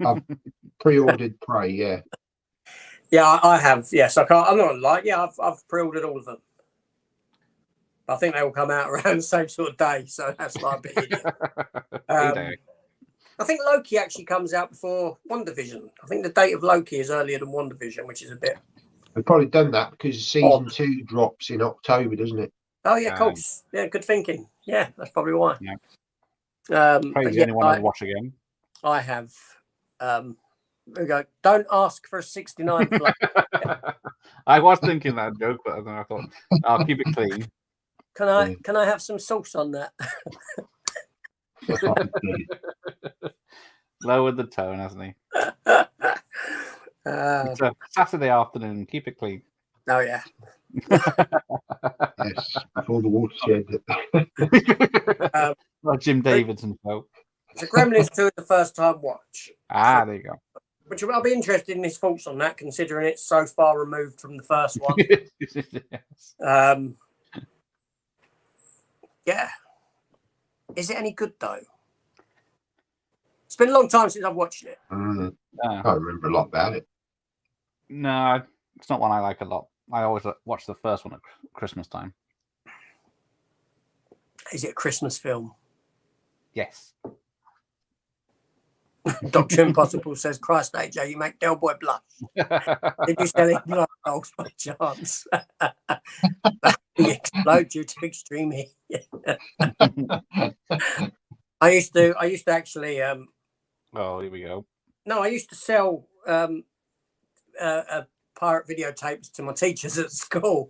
I've pre-ordered Prey, yeah. Yeah, I have. Yes, I'm not gonna lie. Yeah, I've pre-ordered all of them. I think they will come out around the same sort of day, so that's like a bit idiot. I think Loki actually comes out before WandaVision. I think the date of Loki is earlier than WandaVision, which is a bit. They've probably done that because season 2 drops in October, doesn't it? Oh yeah, of course. Yeah, good thinking. Yeah, that's probably why. Yeah. But Crazy. yeah, Anyone I'll watch again? I have. There we go. Don't ask for a 69 flat. I was thinking that joke, but then I thought I'll keep it clean. Can I have some sauce on that? Lowered the tone, hasn't he? It's a Saturday afternoon. Keep it clean. Oh yeah. Yes, before the watershed. Like Jim Davidson show. So Gremlins 2 is the first time watch. There you go. Which I'll be interested in his thoughts on that, considering it's so far removed from the first one. Yes. Yeah. Is it any good though? It's been a long time since I've watched it. I can't remember a lot about it. No, it's not one I like a lot. I always watch the first one at Christmas time. Is it a Christmas film? Yes. Dr. Impossible says, Christ, AJ, you make Del Boy blush. Did you sell it blood rolls by chance? He explode due to extreme heat. I used to actually Oh, here we go. no, I used to sell pirate videotapes to my teachers at school.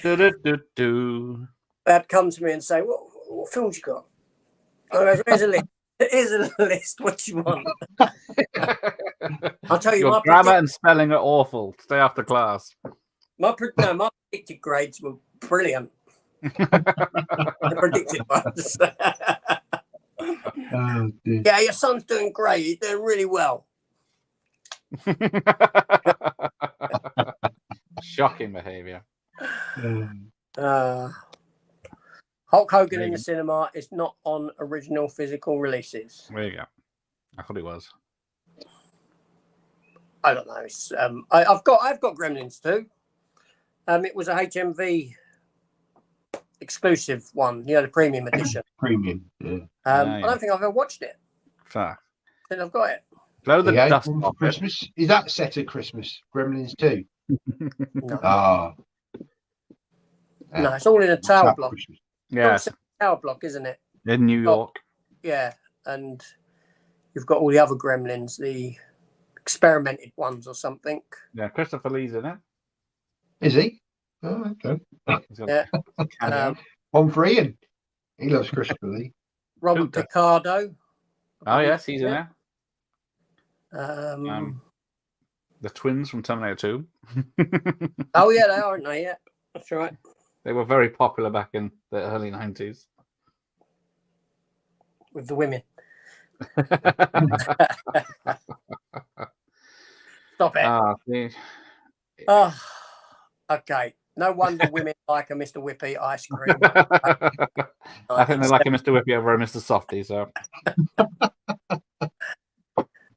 Do-do-do-do. They'd come to me and say, what films you got? I go, here's a list. Here's a list. What do you want? I'll tell you, Your grammar and spelling are awful. Stay after class. my predicted grades were brilliant. The predicted ones. Oh, dear. Yeah, your son's doing great. He's doing really well. Shocking behaviour. Hulk Hogan in the cinema is not on original physical releases. There you go. I thought it was. I don't know. It's, I've got Gremlins too. It was a HMV exclusive one, the premium edition. Premium. Yeah. I don't think I've ever watched it. Fair. Then I've got it. Blow the Yeah, dust for off it. Christmas. Is that set at Christmas? Gremlins 2? No, Ah, no, it's all in a tower block. Yes, Tower block, isn't it? in New York. Yeah, and you've got all the other gremlins, the experimented ones or something. Yeah, Christopher Lee's in it. Is he? Oh, okay. He's got Yeah. a cameo. One for Ian. He loves Christopher Lee. Robert Who does? Picardo. Oh yes, he's in there. Um, The twins from Terminator 2. oh yeah, they are, aren't they? Yeah, that's right. They were very popular back in the early 90s. With the women. Stop it. See. Oh, okay. No wonder women like a Mr. Whippy ice cream. I think they like a Mr. Whippy over a Mr. Softy, so.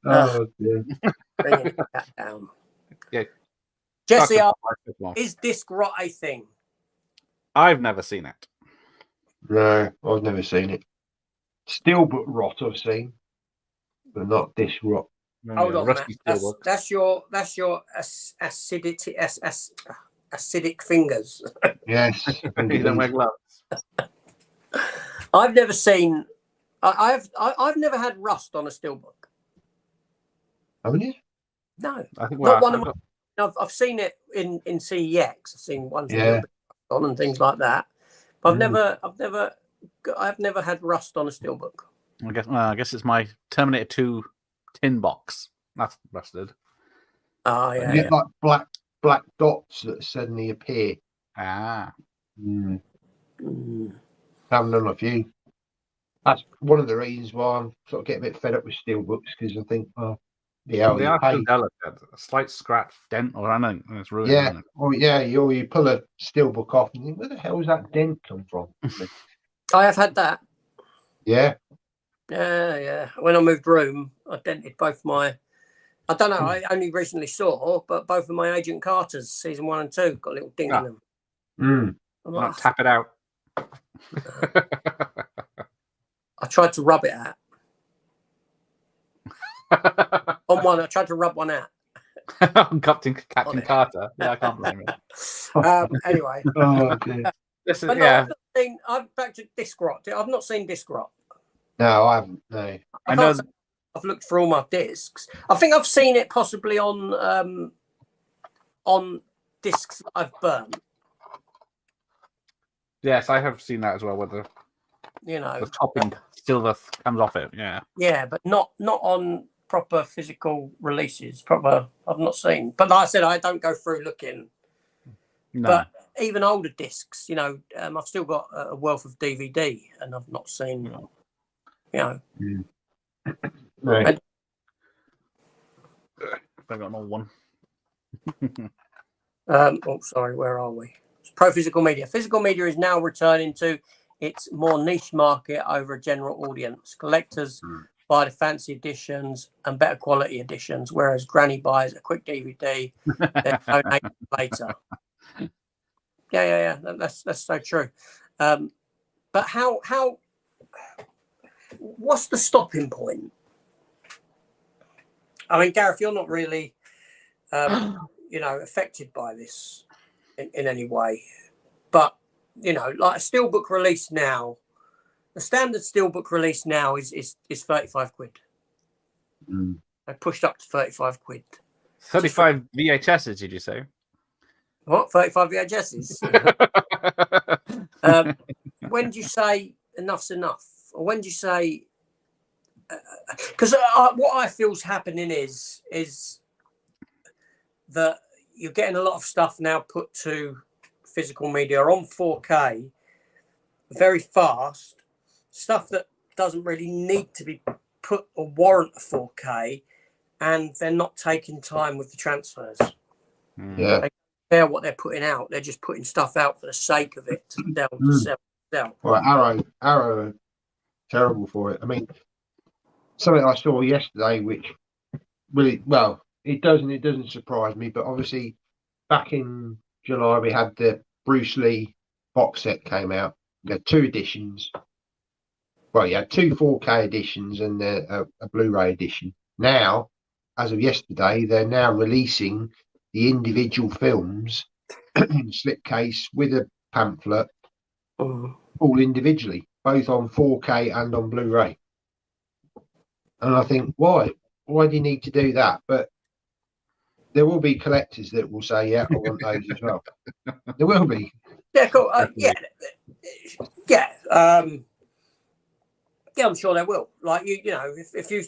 Oh, dear. Bringing that down. Yeah. Jesse, Talk about is disc rot a thing? I've never seen it. No, I've never seen it. Steelbook rot I've seen, but not disc rot. Hold on, Rusty Matt. Steelbook. That's your acidic fingers. Yes. You don't wear gloves. I've never seen. I've never had rust on a steelbook. Haven't you? No, I think not one of my. I've seen it in CEX. I've seen ones with a little bit on and things like that. But I've never had rust on a steelbook. I guess it's my Terminator 2 tin box. That's rusted. Oh yeah, You get like black dots that suddenly appear. Ah. Mm. Mm. Haven't done a few. That's one of the reasons why I'm sort of getting a bit fed up with steelbooks, because I think, oh, yeah, They you are so pay. delicate. A slight scratch, dent, or anything, and it's ruined. Yeah, Isn't it? or yeah, you pull a steelbook off and think, where the hell's that dent come from? I have had that. Yeah. Yeah. When I moved room, I dented both my. I don't know. I only recently saw, but both of my Agent Carters, season 1 and 2, got a little ding in them. Mm. I'm Why like, not tap it out? I tried to rub it out. On one, I tried to rub one out. Captain it. Carter. Yeah, I can't blame him. Anyway, Oh, dear. This is, but no, yeah, I've back to disc rot. I've not seen disc rot. No, I haven't. No. I know. I've looked for all my discs. I think I've seen it possibly on discs that I've burnt. Yes, I have seen that as well. Where the topping still comes off it. Yeah. Yeah, but not on proper physical releases. I've not seen. But like I said, I don't go through looking. No. But even older discs, I've still got a wealth of DVD, and I've not seen. Right. I've got an old one. Sorry, where are we? It's Pro Physical Media. Physical media is now returning to its more niche market over a general audience. Collectors buy the fancy editions and better quality editions, whereas Granny buys a quick DVD, then donate later. Yeah. That's so true. But how? What's the stopping point? I mean, Gareth, you're not really, affected by this in any way. But, like a steelbook release now, the standard steelbook release now is 35 quid. Mm. I pushed up to 35 quid. 35 VHSs, did you say? What? 35 VHSs? When do you say enough's enough? Or when do you say... Because what I feel is happening is that you're getting a lot of stuff now put to physical media on 4K very fast, stuff that doesn't really need to be put or warrant a 4K, and they're not taking time with the transfers. Yeah. They don't care what they're putting out. They're just putting stuff out for the sake of it to sell. Well, Arrow are terrible for it. I mean, something I saw yesterday, which really, well, it doesn't surprise me, but obviously back in July we had the Bruce Lee box set came out. There had 2 editions. Well, you had 2 4K editions and a Blu-ray edition. Now, as of yesterday, they're now releasing the individual films in slipcase with a pamphlet, all individually, both on 4K and on Blu-ray. And I think, why do you need to do that? But there will be collectors that will say, yeah, I want those as well. There will be. Yeah, cool. Yeah. I'm sure they will. Like you know, if you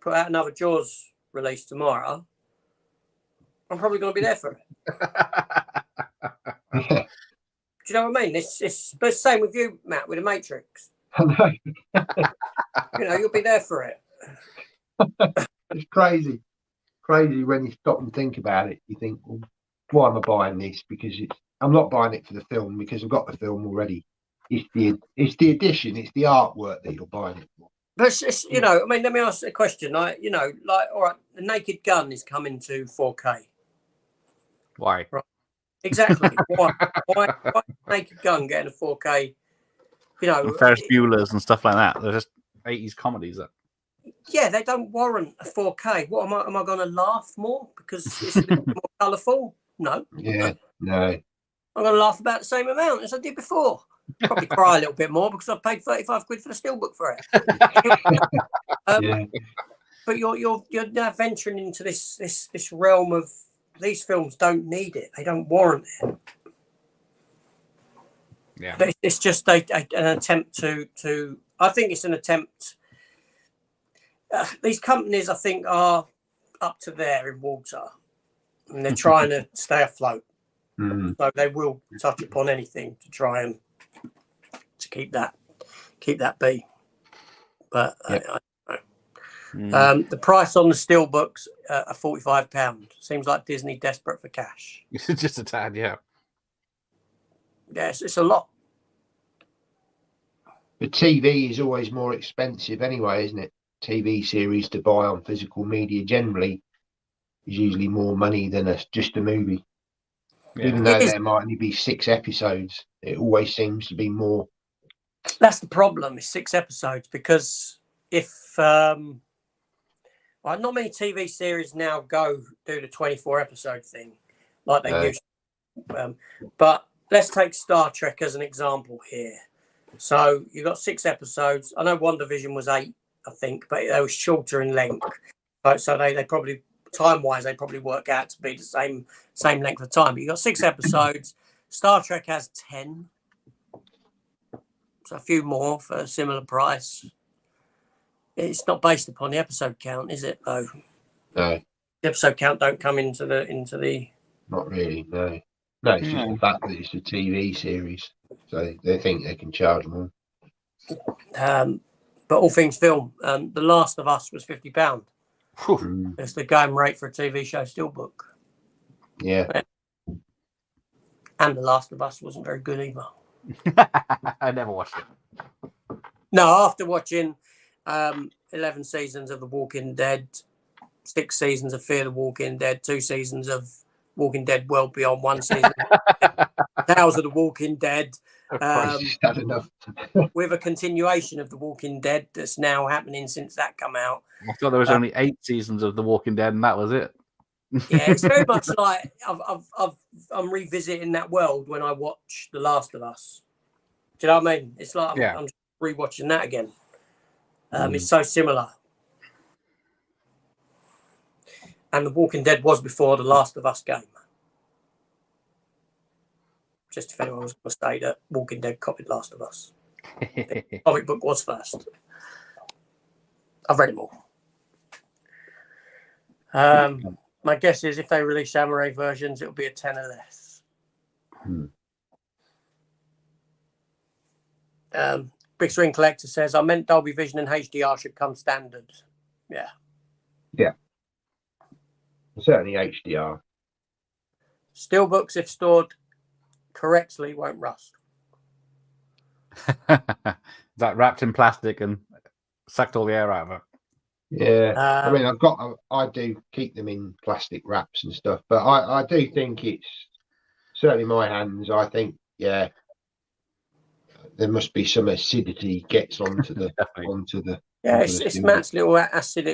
put out another Jaws release tomorrow, I'm probably going to be there for it. Yeah. Do you know what I mean? It's the same with you, Matt, with the Matrix. I know. You know, you'll be there for it. It's crazy when you stop and think about it. You think, well, why am I buying this? Because I'm not buying it for the film, because I've got the film already. It's the edition, it's the artwork that you're buying it for. But it's, you know, I mean, let me ask a question. Like, you know, like, all right, the Naked Gun is coming to 4K. Why? Right. Exactly. Why Naked Gun getting a 4K? You know, And Ferris Bueller's and stuff like that. They're just 80s comedies. Yeah, they don't warrant a 4K. What am I going to laugh more because it's a bit more colourful? No. Yeah, no. I'm going to laugh about the same amount as I did before. Probably cry a little bit more because I've paid 35 quid for the steelbook for it. Yeah. But you're now venturing into this realm of these films don't need it. They don't warrant it. Yeah. But it's just an attempt to. I think it's an attempt. These companies, I think, are up to there in water, and they're trying to stay afloat. So they will touch upon anything to try and to keep that be. But the price on the steelbooks are £45. Seems like Disney desperate for cash. It's just a tad, yeah. Yes, it's a lot. But TV is always more expensive anyway, isn't it? TV series to buy on physical media generally is usually more money than just a movie. Yeah. Even though there might only be 6 episodes, it always seems to be more. That's the problem, is 6 episodes, because if not many TV series now do the 24 episode thing like they used to. But let's take Star Trek as an example here. So you got 6 episodes. I know WandaVision was 8, I think, but they were shorter in length. So they probably, time-wise, they probably work out to be the same length of time. But you got 6 episodes. Star Trek has 10. So a few more for a similar price. It's not based upon the episode count, is it? Though. No. The episode count don't come into the. Not really. No. No, it's just the fact that it's a TV series, so they think they can charge more. But all things film, The Last of Us was £50. It's the going rate for a TV show steelbook. Yeah. And The Last of Us wasn't very good either. I never watched it. No, after watching 11 seasons of The Walking Dead, 6 seasons of Fear the Walking Dead, 2 seasons of Walking Dead World Beyond, 1 season Tales of the Walking Dead, with a continuation of The Walking Dead that's now happening since that come out. I thought there was only 8 seasons of The Walking Dead and that was it. Yeah, it's very much like I'm revisiting that world when I watch The Last of Us. Do you know what I mean? It's like I'm rewatching that again. It's so similar. And The Walking Dead was before The Last of Us game. Just if anyone was going to say that Walking Dead copied Last of Us. The comic book was first. I've read it all. My guess is if they release Samurai versions, it'll be a 10 or less. Big Screen Collector says, I meant Dolby Vision and HDR should come standard. Yeah. Yeah. Certainly HDR. Steelbooks, if stored correctly, won't rust. That wrapped in plastic and sucked all the air out of it. Yeah, I mean, I do keep them in plastic wraps and stuff, but I do think it's certainly my hands. I think, yeah, there must be some acidity gets onto the Yeah, it's Matt's little acid.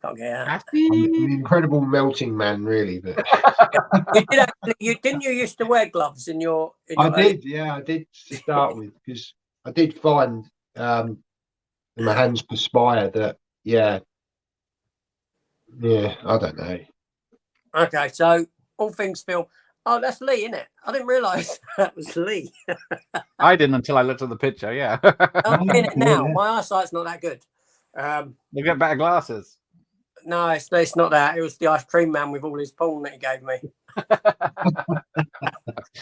Can't get out. I'm an incredible melting man, really. But You did actually, didn't you used to wear gloves in your I early- did, yeah, I did to start with, because I did find in my hands perspire that, yeah, I don't know. Okay, so all things film. Oh, that's Lee, isn't it? I didn't realise that was Lee. I didn't until I looked at the picture. Yeah, I'm in it now. Yeah. My eyesight's not that good. you get better glasses. No, it's not that. It was the ice cream man with all his porn that he gave me.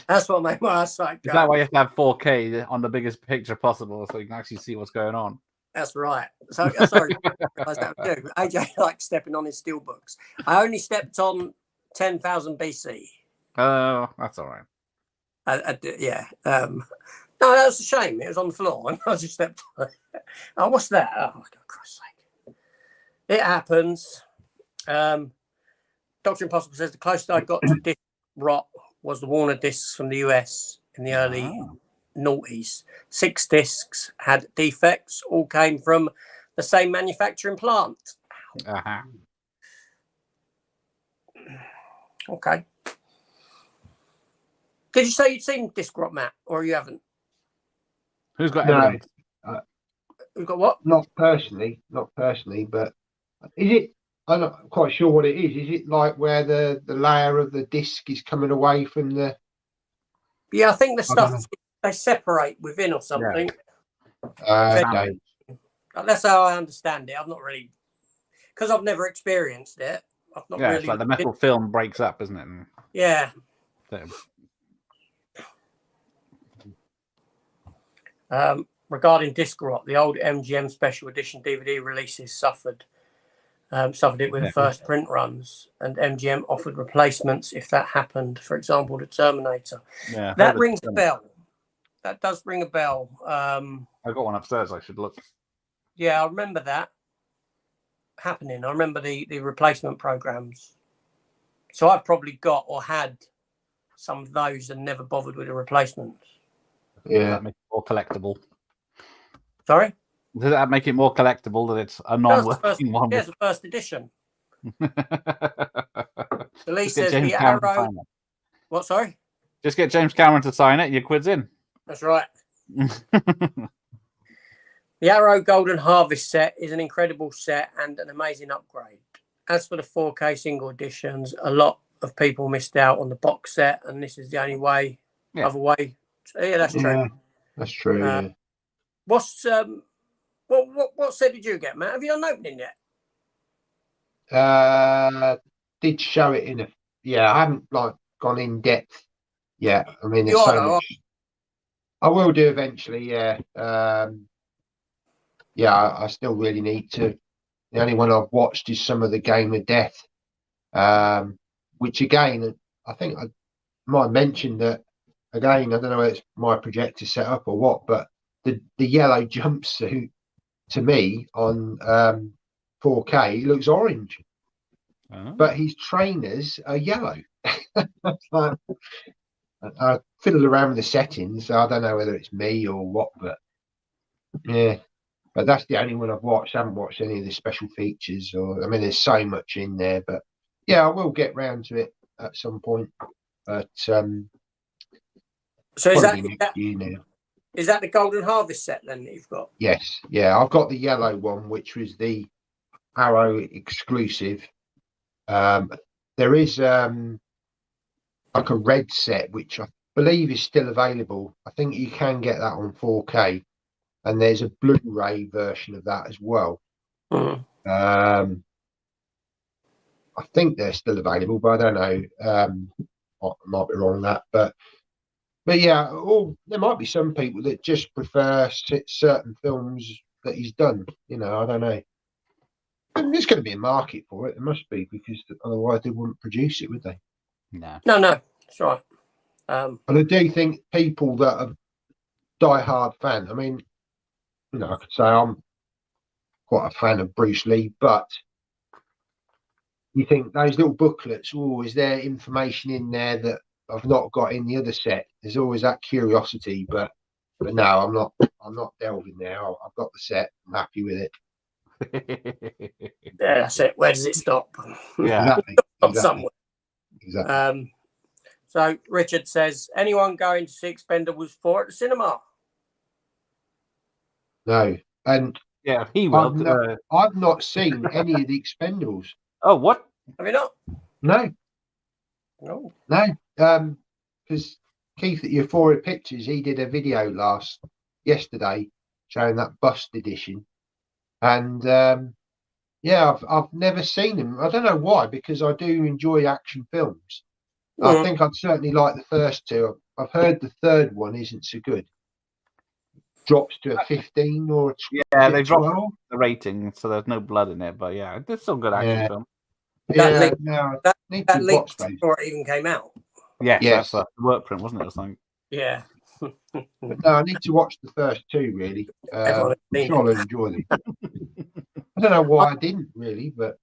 That's what made my eyesight Is go. that why you have to have 4K on the biggest picture possible so you can actually see what's going on? That's right. So sorry, I that was you. AJ likes stepping on his steel books. I only stepped on 10,000 BC. Oh, that's all right. Yeah. No, that was a shame. It was on the floor, and I just stepped on it. Oh, what's that? Oh, for Christ's sake! It happens. Dr. Impossible says the closest I got to disc rot was the Warner discs from the US in the early noughties. 6 discs had defects, all came from the same manufacturing plant. Uh-huh. Okay. Did you say you'd seen disc rot, Matt, or you haven't? Who's got No. evidence? We've got what? Not personally, but is it? I'm not quite sure what it is. Is it like where the layer of the disc is coming away from the? Yeah, I think the I don't stuff they separate within or something. Okay. That's how I understand it. I've not really, because I've never experienced it. I've not Yeah, really. it's like the metal film breaks up, isn't it? Yeah. So, Regarding disc rot, the old MGM special edition DVD releases suffered it with the first print runs, and MGM offered replacements if that happened. For example, the Terminator. yeah, That rings a bell. That does ring a bell. I've got one upstairs. I should look. Yeah, I remember that happening. I remember the replacement programs. So I've probably got or had some of those and never bothered with the replacements. Yeah. That makes it more collectible. Sorry? Does that make it more collectible that it's a non-working one? Yeah, it's the first edition. The Lee Just get says James the Cameron to Arrow. sign it. What? Sorry. Just get James Cameron to sign it. Your quid's in. That's right. The Arrow Golden Harvest set is an incredible set and an amazing upgrade. As for the 4K single editions, a lot of people missed out on the box set, and this is the only way. Yeah. Other way. Yeah, that's true. Yeah, that's true. Yeah. What's what set did you get, Matt? Have you done an opening yet? Did show it in a. Yeah, I haven't like gone in depth yet. I mean, there's You are, so though, much. I will do eventually. Yeah. Yeah, I still really need to. The only one I've watched is some of the Game of Death, which again, I think I might mention that again. I don't know whether it's my projector set up or what, but the yellow jumpsuit to me on 4K looks orange, but his trainers are yellow. I fiddled around with the settings, so I don't know whether it's me or what, but yeah. But that's the only one I've watched. I haven't watched any of the special features, or I mean, there's so much in there. But yeah, I will get round to it at some point. But So is that year now? is that the Golden Harvest set then that you've got? Yes, yeah, I've got the yellow one, which was the Arrow exclusive. There is like a red set, which I believe is still available. I think you can get that on 4K. And there's a Blu-ray version of that as well. Mm. I think they're still available, but I don't know. I might be wrong on that, but yeah, there might be some people that just prefer certain films that he's done. You know, I don't know. And there's going to be a market for it. There must be, because otherwise they wouldn't produce it, would they? No. No, that's right. And I do think people that are die-hard fan. I mean, you know, I could say I'm quite a fan of Bruce Lee, but you think those little booklets, is there information in there that I've not got in the other set? There's always that curiosity, but no, I'm not delving there. I've got the set. I'm happy with it. Yeah, that's it. Where does it stop? Yeah. Exactly. Stop Exactly. somewhere. Exactly. So Richard says, anyone going to see Expendables 4 at the cinema? No, and Yeah, he will. I've not seen any of the Expendables. Oh, what? Have you not? No, No. no. Because Keith at Euphoria Pictures, he did a video yesterday showing that bust edition, and yeah, I've never seen them. I don't know why, because I do enjoy action films. I think I'd certainly like the first two. I've heard the third one isn't so good. Drops to a 15 or Yeah, they 12. dropped the rating, so there's no blood in it. But yeah, it's still a good action film. Yeah, That leaked before it even came out. Yes, Yes. that's the work print, wasn't it? Or something. Yeah. No, I need to watch the first two, really. I'm sure I'll enjoy them. I don't know why I didn't, really, but...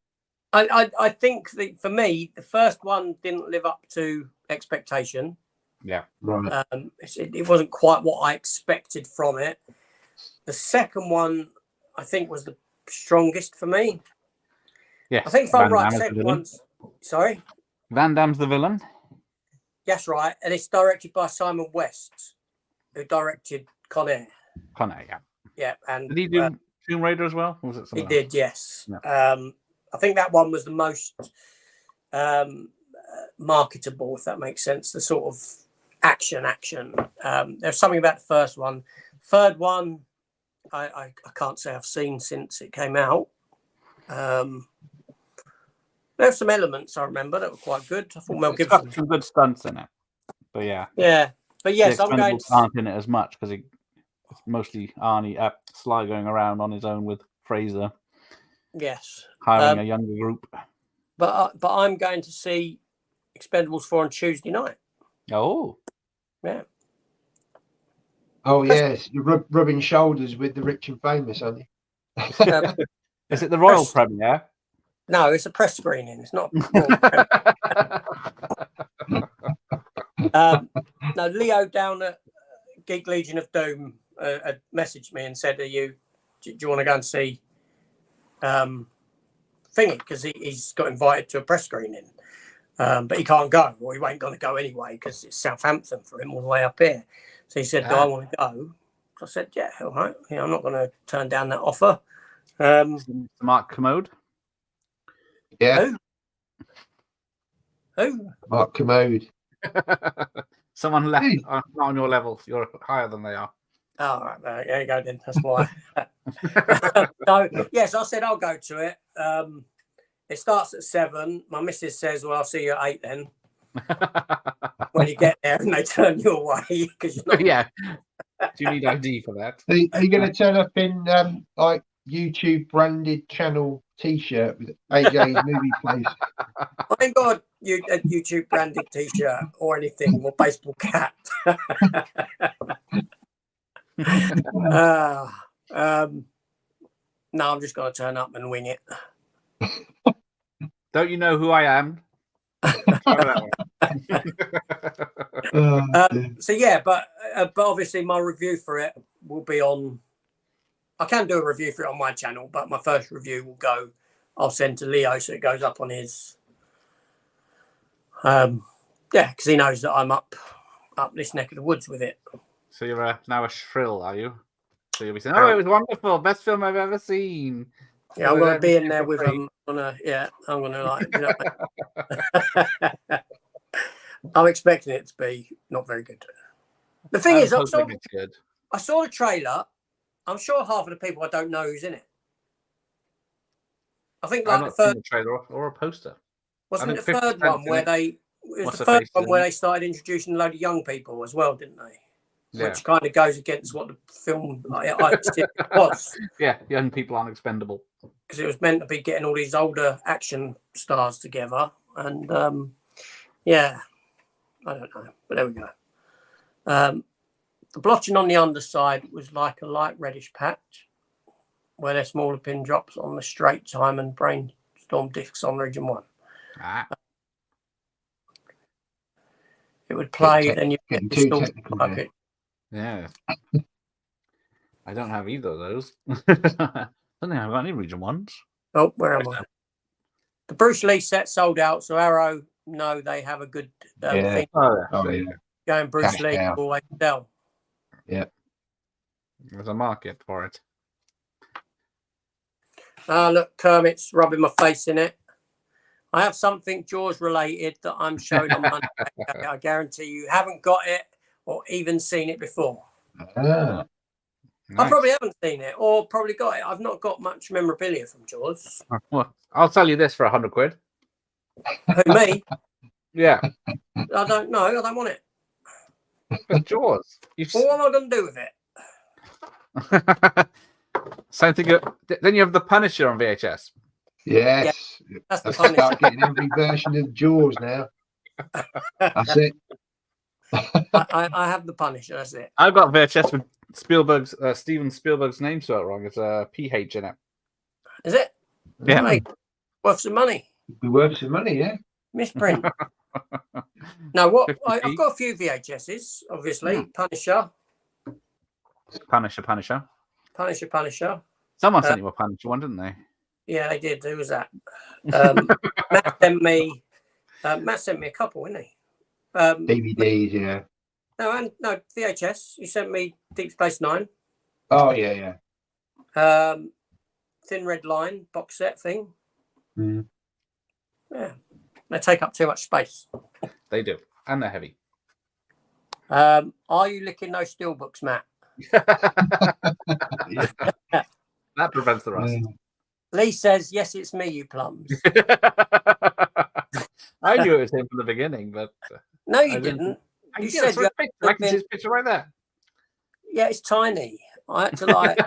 I think that for me, the first one didn't live up to expectation. Yeah. Right. It wasn't quite what I expected from it. The second one, I think, was the strongest for me. Yes. I think if I'm right, the second one's... Sorry? Van Damme's the villain. Yes, right. And it's directed by Simon West, who directed Con Air. Con Air, yeah. Yeah. And did he do Tomb Raider as well? Or was it he did, yes. Yeah. I think that one was the most marketable, if that makes sense. The sort of action. There's something about the first one. Third one, I can't say I've seen since it came out. There's some elements I remember that were quite good. I thought Mel It's Gibson got some good stunts in it. But yeah. Yeah. But yes, I'm going to... aren't in it as much because it's mostly Sly going around on his own with Fraser. Yes. Hiring a younger group. But I'm going to see Expendables 4 on Tuesday night. Oh. Yeah. Oh, yes. You're rubbing shoulders with the rich and famous, aren't you? Is it the Royal premiere? No, it's a press screening. It's not. No, Leo down at Geek Legion of Doom had messaged me and said, do you want to go and see Thingy? Because he's got invited to a press screening. But he can't go, or he ain't going to go anyway because it's Southampton for him all the way up here. So he said, do I want to go? So I said, yeah, all right. Yeah, I'm not going to turn down that offer. Mark Commode? Yeah. Who? Mark Commode. Someone left, not on your level. You're higher than they are. Oh, right, there you go then. That's why. So, yes, I said I'll go to it. It starts at 7. My missus says, well, I'll see you at 8 then. When you get there and they turn you away. Because you're not... Yeah. Do you need ID for that? Are you going to turn up in like YouTube branded channel T-shirt with AJ's movie place? I ain't got a YouTube branded T-shirt or anything, or baseball cap. No, I'm just going to turn up and wing it. Don't you know who I am? So yeah, but obviously my review for it will be on. I can do a review for it on my channel, but my first review will go. I'll send to Leo so it goes up on his. Yeah, because he knows that I'm up this neck of the woods with it. So you're now a shrill, are you? So you'll be saying, "Oh, it was wonderful, best film I've ever seen." Yeah, I'm going to be in there with them. I'm going to like. You know, I'm expecting it to be not very good. The thing is, I saw the trailer. I'm sure half of the people I don't know who's in it. I think like the third trailer or a poster. Wasn't it the third one where they? It was the third one where they started introducing a load of young people as well, didn't they? Yeah. Which kind of goes against what the film was. Yeah, young people aren't expendable. Because it was meant to be getting all these older action stars together, and yeah, I don't know, but there we go. The blotching on the underside was like a light reddish patch, where there's smaller pin drops on the straight time and brainstorm discs on region 1. It would play, then you get distorted. Yeah. I don't have either of those. don't think I've got any region ones. Oh, where am I? The Bruce Lee set sold out, so Arrow, no, they have a good thing. Oh, yeah. Oh, yeah. Going Bruce Cash Lee cow. always sell. There's a market for it. Look, Kermit's rubbing my face in it. I have something Jaws related that I'm showing on Monday. I guarantee you haven't got it or even seen it before. Ah, I probably haven't seen it or probably got it. I've not got much memorabilia from Jaws. Well, I'll sell you this for £100. Who, me? Yeah. I don't know. I don't want it. It's Jaws. Well, what am I going to do with it? Same thing. Then you have The Punisher on VHS. yes. That's the I've Punisher. started getting every version of Jaws now. That's it. I have the Punisher. That's it. I've got VHS with Steven Spielberg's name spelled wrong. It's a PH in it. Is it? Yeah. Hey, worth some money. Be worth some money, yeah. Misprint. No, what? I've got a few VHSs, obviously. Punisher. Punisher. Punisher. Someone sent you a Punisher one, didn't they? Yeah, they did. Who was that? Matt sent me a couple, didn't he? DVDs, yeah. No, VHS. He sent me Deep Space Nine. Oh, yeah. Thin Red Line box set thing. Mm. Yeah, they take up too much space. They do, and they're heavy. Are you licking those steelbooks, Matt? That prevents the rust. Lee says, "Yes, it's me, you plums." I knew it was him from the beginning, but No, you didn't. You said you I can see his picture right there. Yeah, it's tiny. I had to like.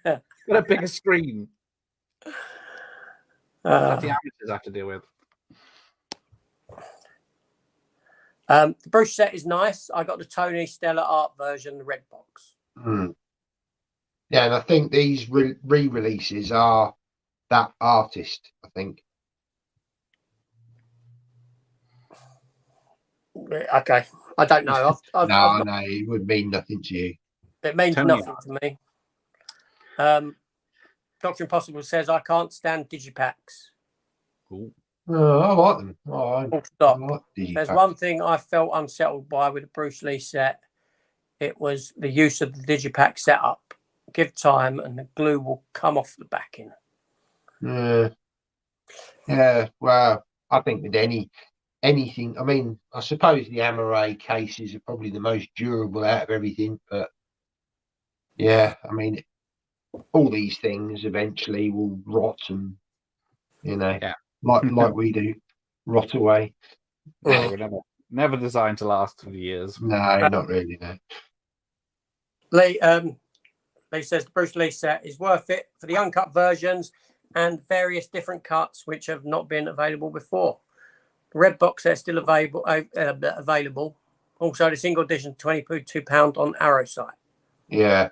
Got a bigger screen. That the amateurs have to deal with. The Bruce set is nice. I got the Tony Stella art version, the red box. Mm. Yeah, and I think these re-releases are that artist, I think. Okay, I don't know. No, it would mean nothing to you. It means Tony nothing to me. Dr. Impossible says I can't stand digipacks. Cool. Oh, I like them. Oh, Full stop. I like There's Digipacks. one thing I felt unsettled by with the Bruce Lee set. It was the use of the digipack setup. Give time and the glue will come off the backing. Yeah. Well, I think with anything, I mean, I suppose the Amaray cases are probably the most durable out of everything, but yeah, I mean, all these things eventually will rot and, like we do, rot away. Yeah, we're never designed to last for years. No, not really, no. Lee says the Bruce Lee set is worth it for the uncut versions and various different cuts which have not been available before. The red box set is still available. Also, the single edition £22 on Arrow site. Yeah,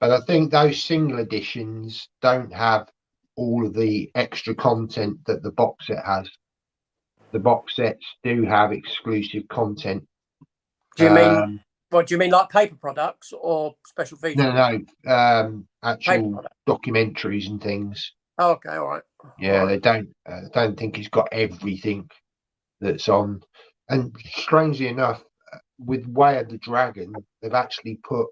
but I think those single editions don't have all of the extra content that the box set has. The box sets do have exclusive content. Do you mean what? Do you mean like paper products or special features? No, actual documentaries and things. Oh, okay, all right. Yeah, all right. they don't think it's got everything that's on. And strangely enough, with Way of the Dragon, they've actually put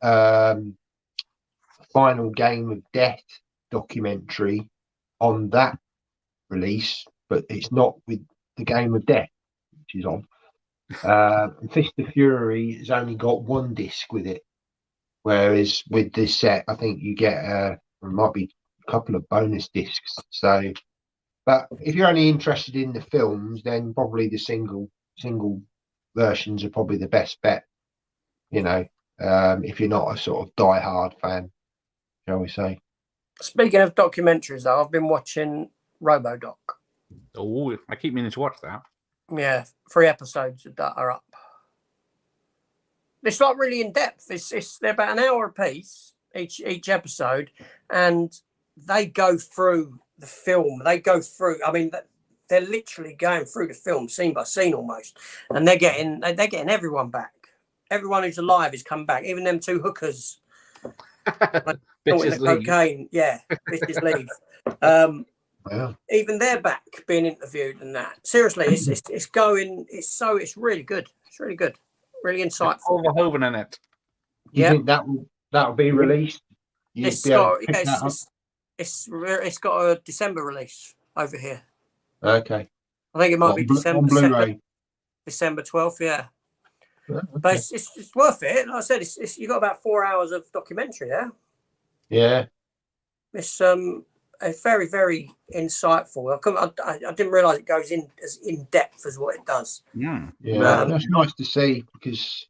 Final Game of Death documentary on that release, but it's not with the Game of Death, which is on. Fist of Fury has only got one disc with it, whereas with this set, I think you get there might be a couple of bonus discs. So, but if you're only interested in the films, then probably the single versions are probably the best bet. If you're not a sort of die-hard fan, shall we say. Speaking of documentaries, though, I've been watching RoboDoc. Oh, I keep meaning to watch that. Yeah, 3 episodes that are up. It's not really in depth. They're about an hour a piece each episode, and they go through the film. They go through. I mean, they're literally going through the film scene by scene almost, and they're getting everyone back. Everyone who's alive is coming back. Even them 2 hookers Bitches the leave. cocaine. Yeah, bitches leave. Wow. Even they're back being interviewed and that. Seriously, it's going. It's really good. It's really good. Really insightful. All the Hoven in it. You Yeah. think that'll be released? You'd It's be able got to pick that up? it's got a December release over here. Okay. I think it might be On December Blu-ray. December 12th. Yeah, Oh, but okay. it's worth it. Like I said, it's you got about 4 hours of documentary there. Yeah. It's a very very insightful. I didn't realize it goes in depth as what it does. Yeah. Yeah. That's nice to see, because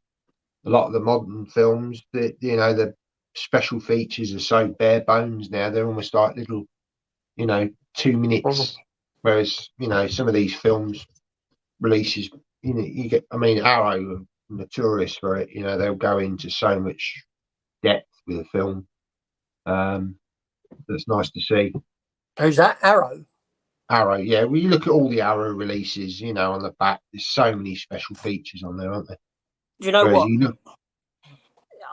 a lot of the modern films, that the special features are so bare bones now. They're almost like little, 2 minutes. Whereas, some of these films releases, you get. I mean, Arrow are notorious for it. They'll go into so much depth with a film. That's nice to see. Who's that? Arrow. Arrow, yeah. Well, you look at all the Arrow releases, on the back. There's so many special features on there, aren't there? Do you know Whereas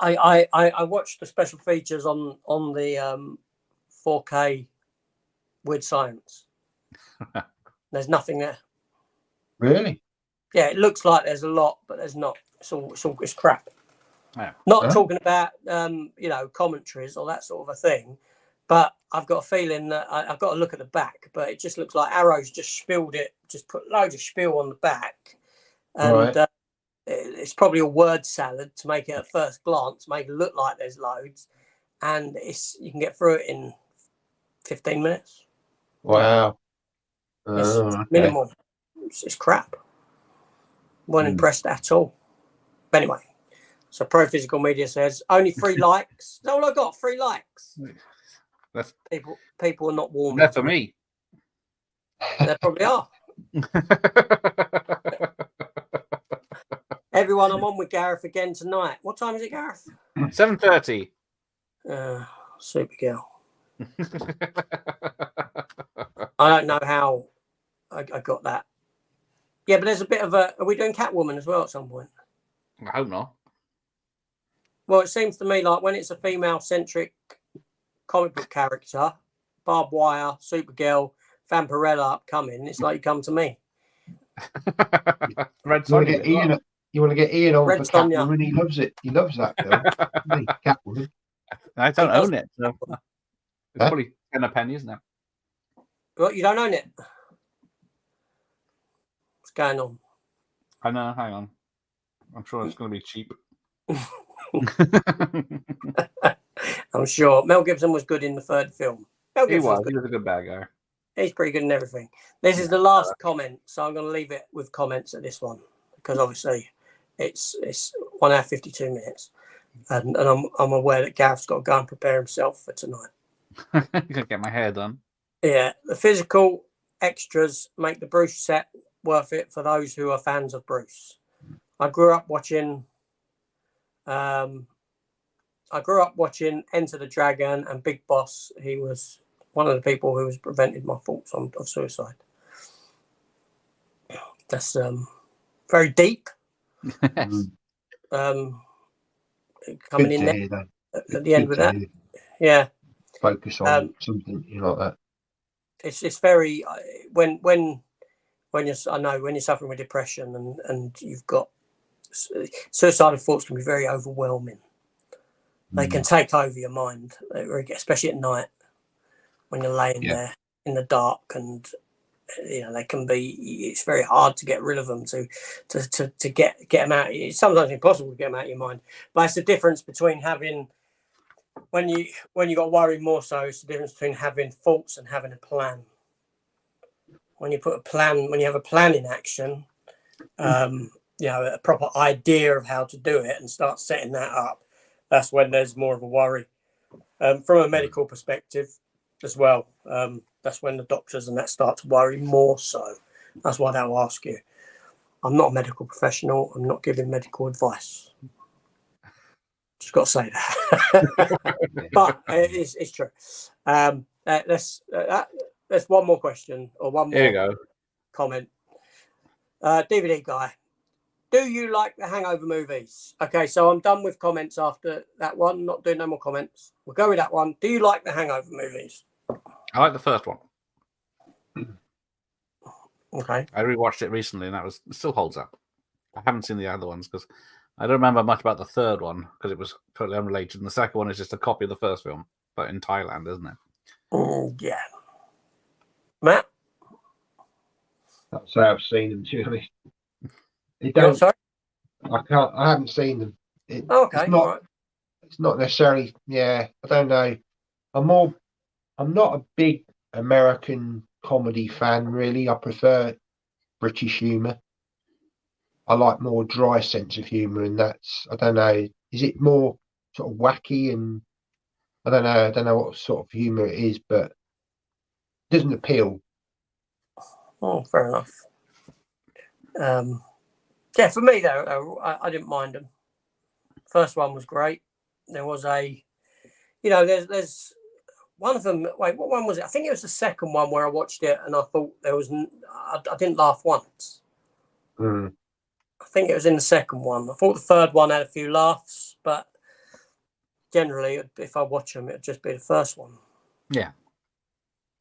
what? I watched the special features on the 4K Weird Science. There's nothing there. Really? Yeah, it looks like there's a lot, but there's not. It's crap. Yeah. Not talking about commentaries or that sort of a thing, but I've got a feeling that I've got to look at the back, but it just looks like Arrow's just put loads of spiel on the back, and Right. it's probably a word salad to make it at first glance make it look like there's loads, and you can get through it in 15 minutes. Wow. It's Okay. minimal. It's crap. Weren't impressed at all. But anyway, so Pro Physical Media says only 3 likes. That's all I got. 3 likes. That's People are not warm. that's for me. They probably are. Everyone, I'm on with Gareth again tonight. What time is it, Gareth? 7:30. Supergirl. I don't know how I got that. Yeah, but there's a bit of a. Are we doing Catwoman as well at some point? I hope not. Well, it seems to me like when it's a female-centric comic book character, Barbed Wire, Supergirl, Vampirella upcoming, it's like you come to me. Red You want to Sonja. get Ian? You want to get Ian on Red for Sonja. Catwoman? He loves it. He loves that film. Doesn't he? Catwoman. I don't He does. own it. So it's Huh? probably 10 a penny, isn't it? What, you don't own it? What's going on? I know. Hang on. I'm sure it's going to be cheap. I'm sure Mel Gibson was good in the third film. Mel He Gibson was. He was a good bad guy. He's pretty good in everything. This is the last comment, so I'm going to leave it with comments at this one because obviously it's 1 hour 52 minutes, and I'm aware that Gareth's got to go and prepare himself for tonight. I'm going to get my hair done. Yeah, the physical extras make the Bruce set worth it for those who are fans of Bruce. I grew up watching Enter the Dragon and Big Boss. He was one of the people who has prevented my thoughts of suicide. That's very deep. Yes. Coming Good in to there hear that. at the end Good with to that. hear. Yeah, Focus on something like that. it's very when you're suffering with depression and you've got suicidal thoughts can be very overwhelming. They can take over your mind, especially at night when you're laying there in the dark, and they can be. It's very hard to get rid of them to get them out. It's sometimes impossible to get them out of your mind. But it's the difference between having when you got worry more so. It's the difference between having thoughts and having a plan. When you have a plan in action, a proper idea of how to do it and start setting that up. That's when there's more of a worry. From a medical perspective as well, that's when the doctors and that start to worry more so. That's why they'll ask you. I'm not a medical professional. I'm not giving medical advice. Just got to say that. But it's true. There's one more question or one Here you more go. comment. DVD guy. Do you like the Hangover movies? Okay, so I'm done with comments after that one. Not doing no more comments. We'll go with that one. Do you like the Hangover movies? I like the first one. Okay. I rewatched it recently, and it still holds up. I haven't seen the other ones because I don't remember much about the third one because it was totally unrelated. And the second one is just a copy of the first film, but in Thailand, isn't it? Yeah. Matt? I'd say I've seen them, to be honest. They You're don't, sorry? I haven't seen them. Okay. It's not necessarily, I don't know. I'm not a big American comedy fan, really. I prefer British humour. I like more dry sense of humour, and I don't know, is it more sort of wacky and I don't know what sort of humour it is, but it doesn't appeal. Oh, fair enough. Yeah, for me though, I didn't mind them. First one was great. There was there's one of them. Wait, what one was it? I think it was the second one where I watched it and I thought I didn't laugh once. Mm. I think it was in the second one. I thought the third one had a few laughs, but generally, if I watch them, it'd just be the first one. Yeah.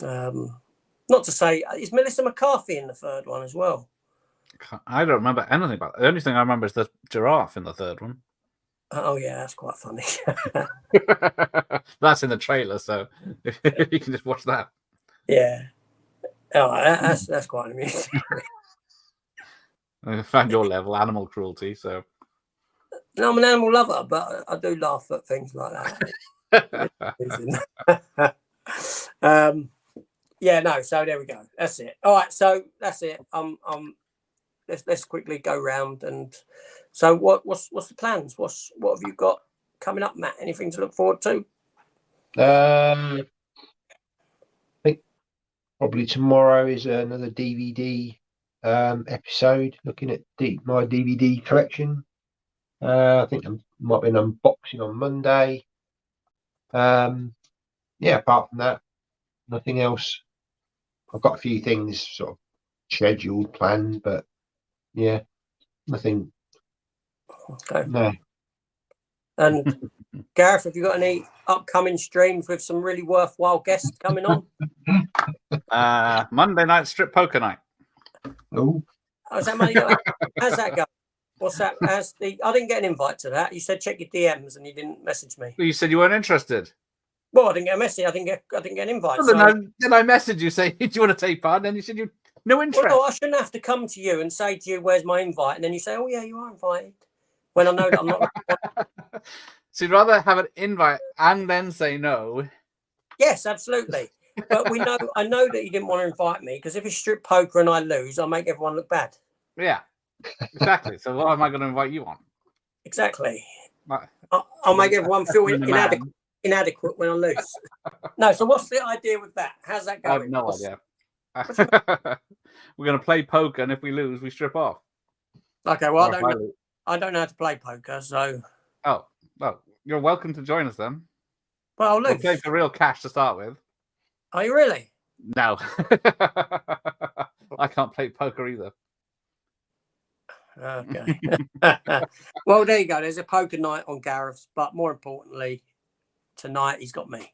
Not to say, is Melissa McCarthy in the third one as well? I don't remember anything about it. The only thing I remember is the giraffe in the third one. Oh yeah, that's quite funny. That's in the trailer, so you can just watch that. Yeah. Oh, that's quite amusing. I found your level, animal cruelty. So No, I'm an animal lover, but I do laugh at things like that. Yeah, no. So there we go. That's it. All right. So that's it. Let's quickly go round and. So what's the plans? What have you got coming up, Matt? Anything to look forward to? I think probably tomorrow is another DVD episode looking at my DVD collection. I think there might be an unboxing on Monday. Apart from that, nothing else. I've got a few things sort of scheduled, planned, but yeah, nothing. Okay. No. And Gareth, have you got any upcoming streams with some really worthwhile guests coming on? Monday night strip poker night. Oh, How's that go? What's that? I didn't get an invite to that. You said check your DMs and you didn't message me. Well, you said you weren't interested. Well, I didn't get a message. I didn't get an invite. Well, then I messaged you saying, "Do you want to take part?" And then you said you no interest. Well, no, I shouldn't have to come to you and say to you, "Where's my invite?" And then you say, "Oh yeah, you are invited." When I know that I'm not. So you'd rather have an invite and then say no? Yes, absolutely. But I know that you didn't want to invite me because if it's strip poker and I lose, I'll make everyone look bad. Yeah, exactly. So what am I going to invite you on? Exactly. I'll make everyone feel inadequate when I lose. No, so what's the idea with that? How's that going? I have no idea. We're going to play poker, and if we lose, we strip off. Okay, well, I don't know how to play poker, so. Oh, well, you're welcome to join us then. Well, I'll lose. We'll play for real cash to start with. Are you really? No. I can't play poker either. Okay. Well, there you go. There's a poker night on Gareth's, but more importantly, tonight he's got me.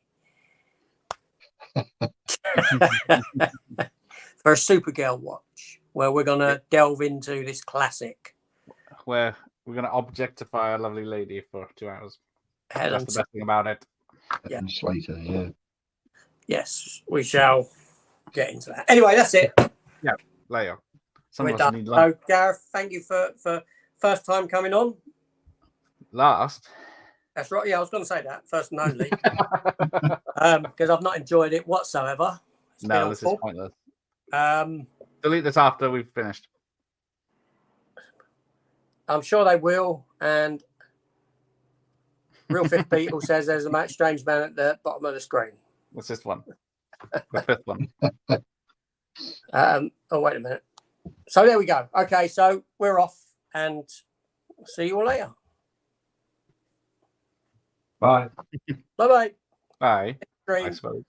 For a Supergirl watch, where we're going to delve into this classic. Where we're going to objectify a lovely lady for 2 hours. That's the best thing about it. Yeah. Slater, yeah. Yes, we shall get into that. Anyway, that's it. Yeah, later. We're done. So, Gareth, thank you for first time coming on. Last. That's right. Yeah, I was going to say that first and only, because I've not enjoyed it whatsoever. No, this is pointless. Delete this after we've finished. I'm sure they will. And Real Fifth Beetle says there's a Matt Strange man at the bottom of the screen. What's this one? The fifth one. Oh, wait a minute. So there we go. Okay, so we're off and see you all later. Bye. Bye-bye. Bye. Dream. I suppose.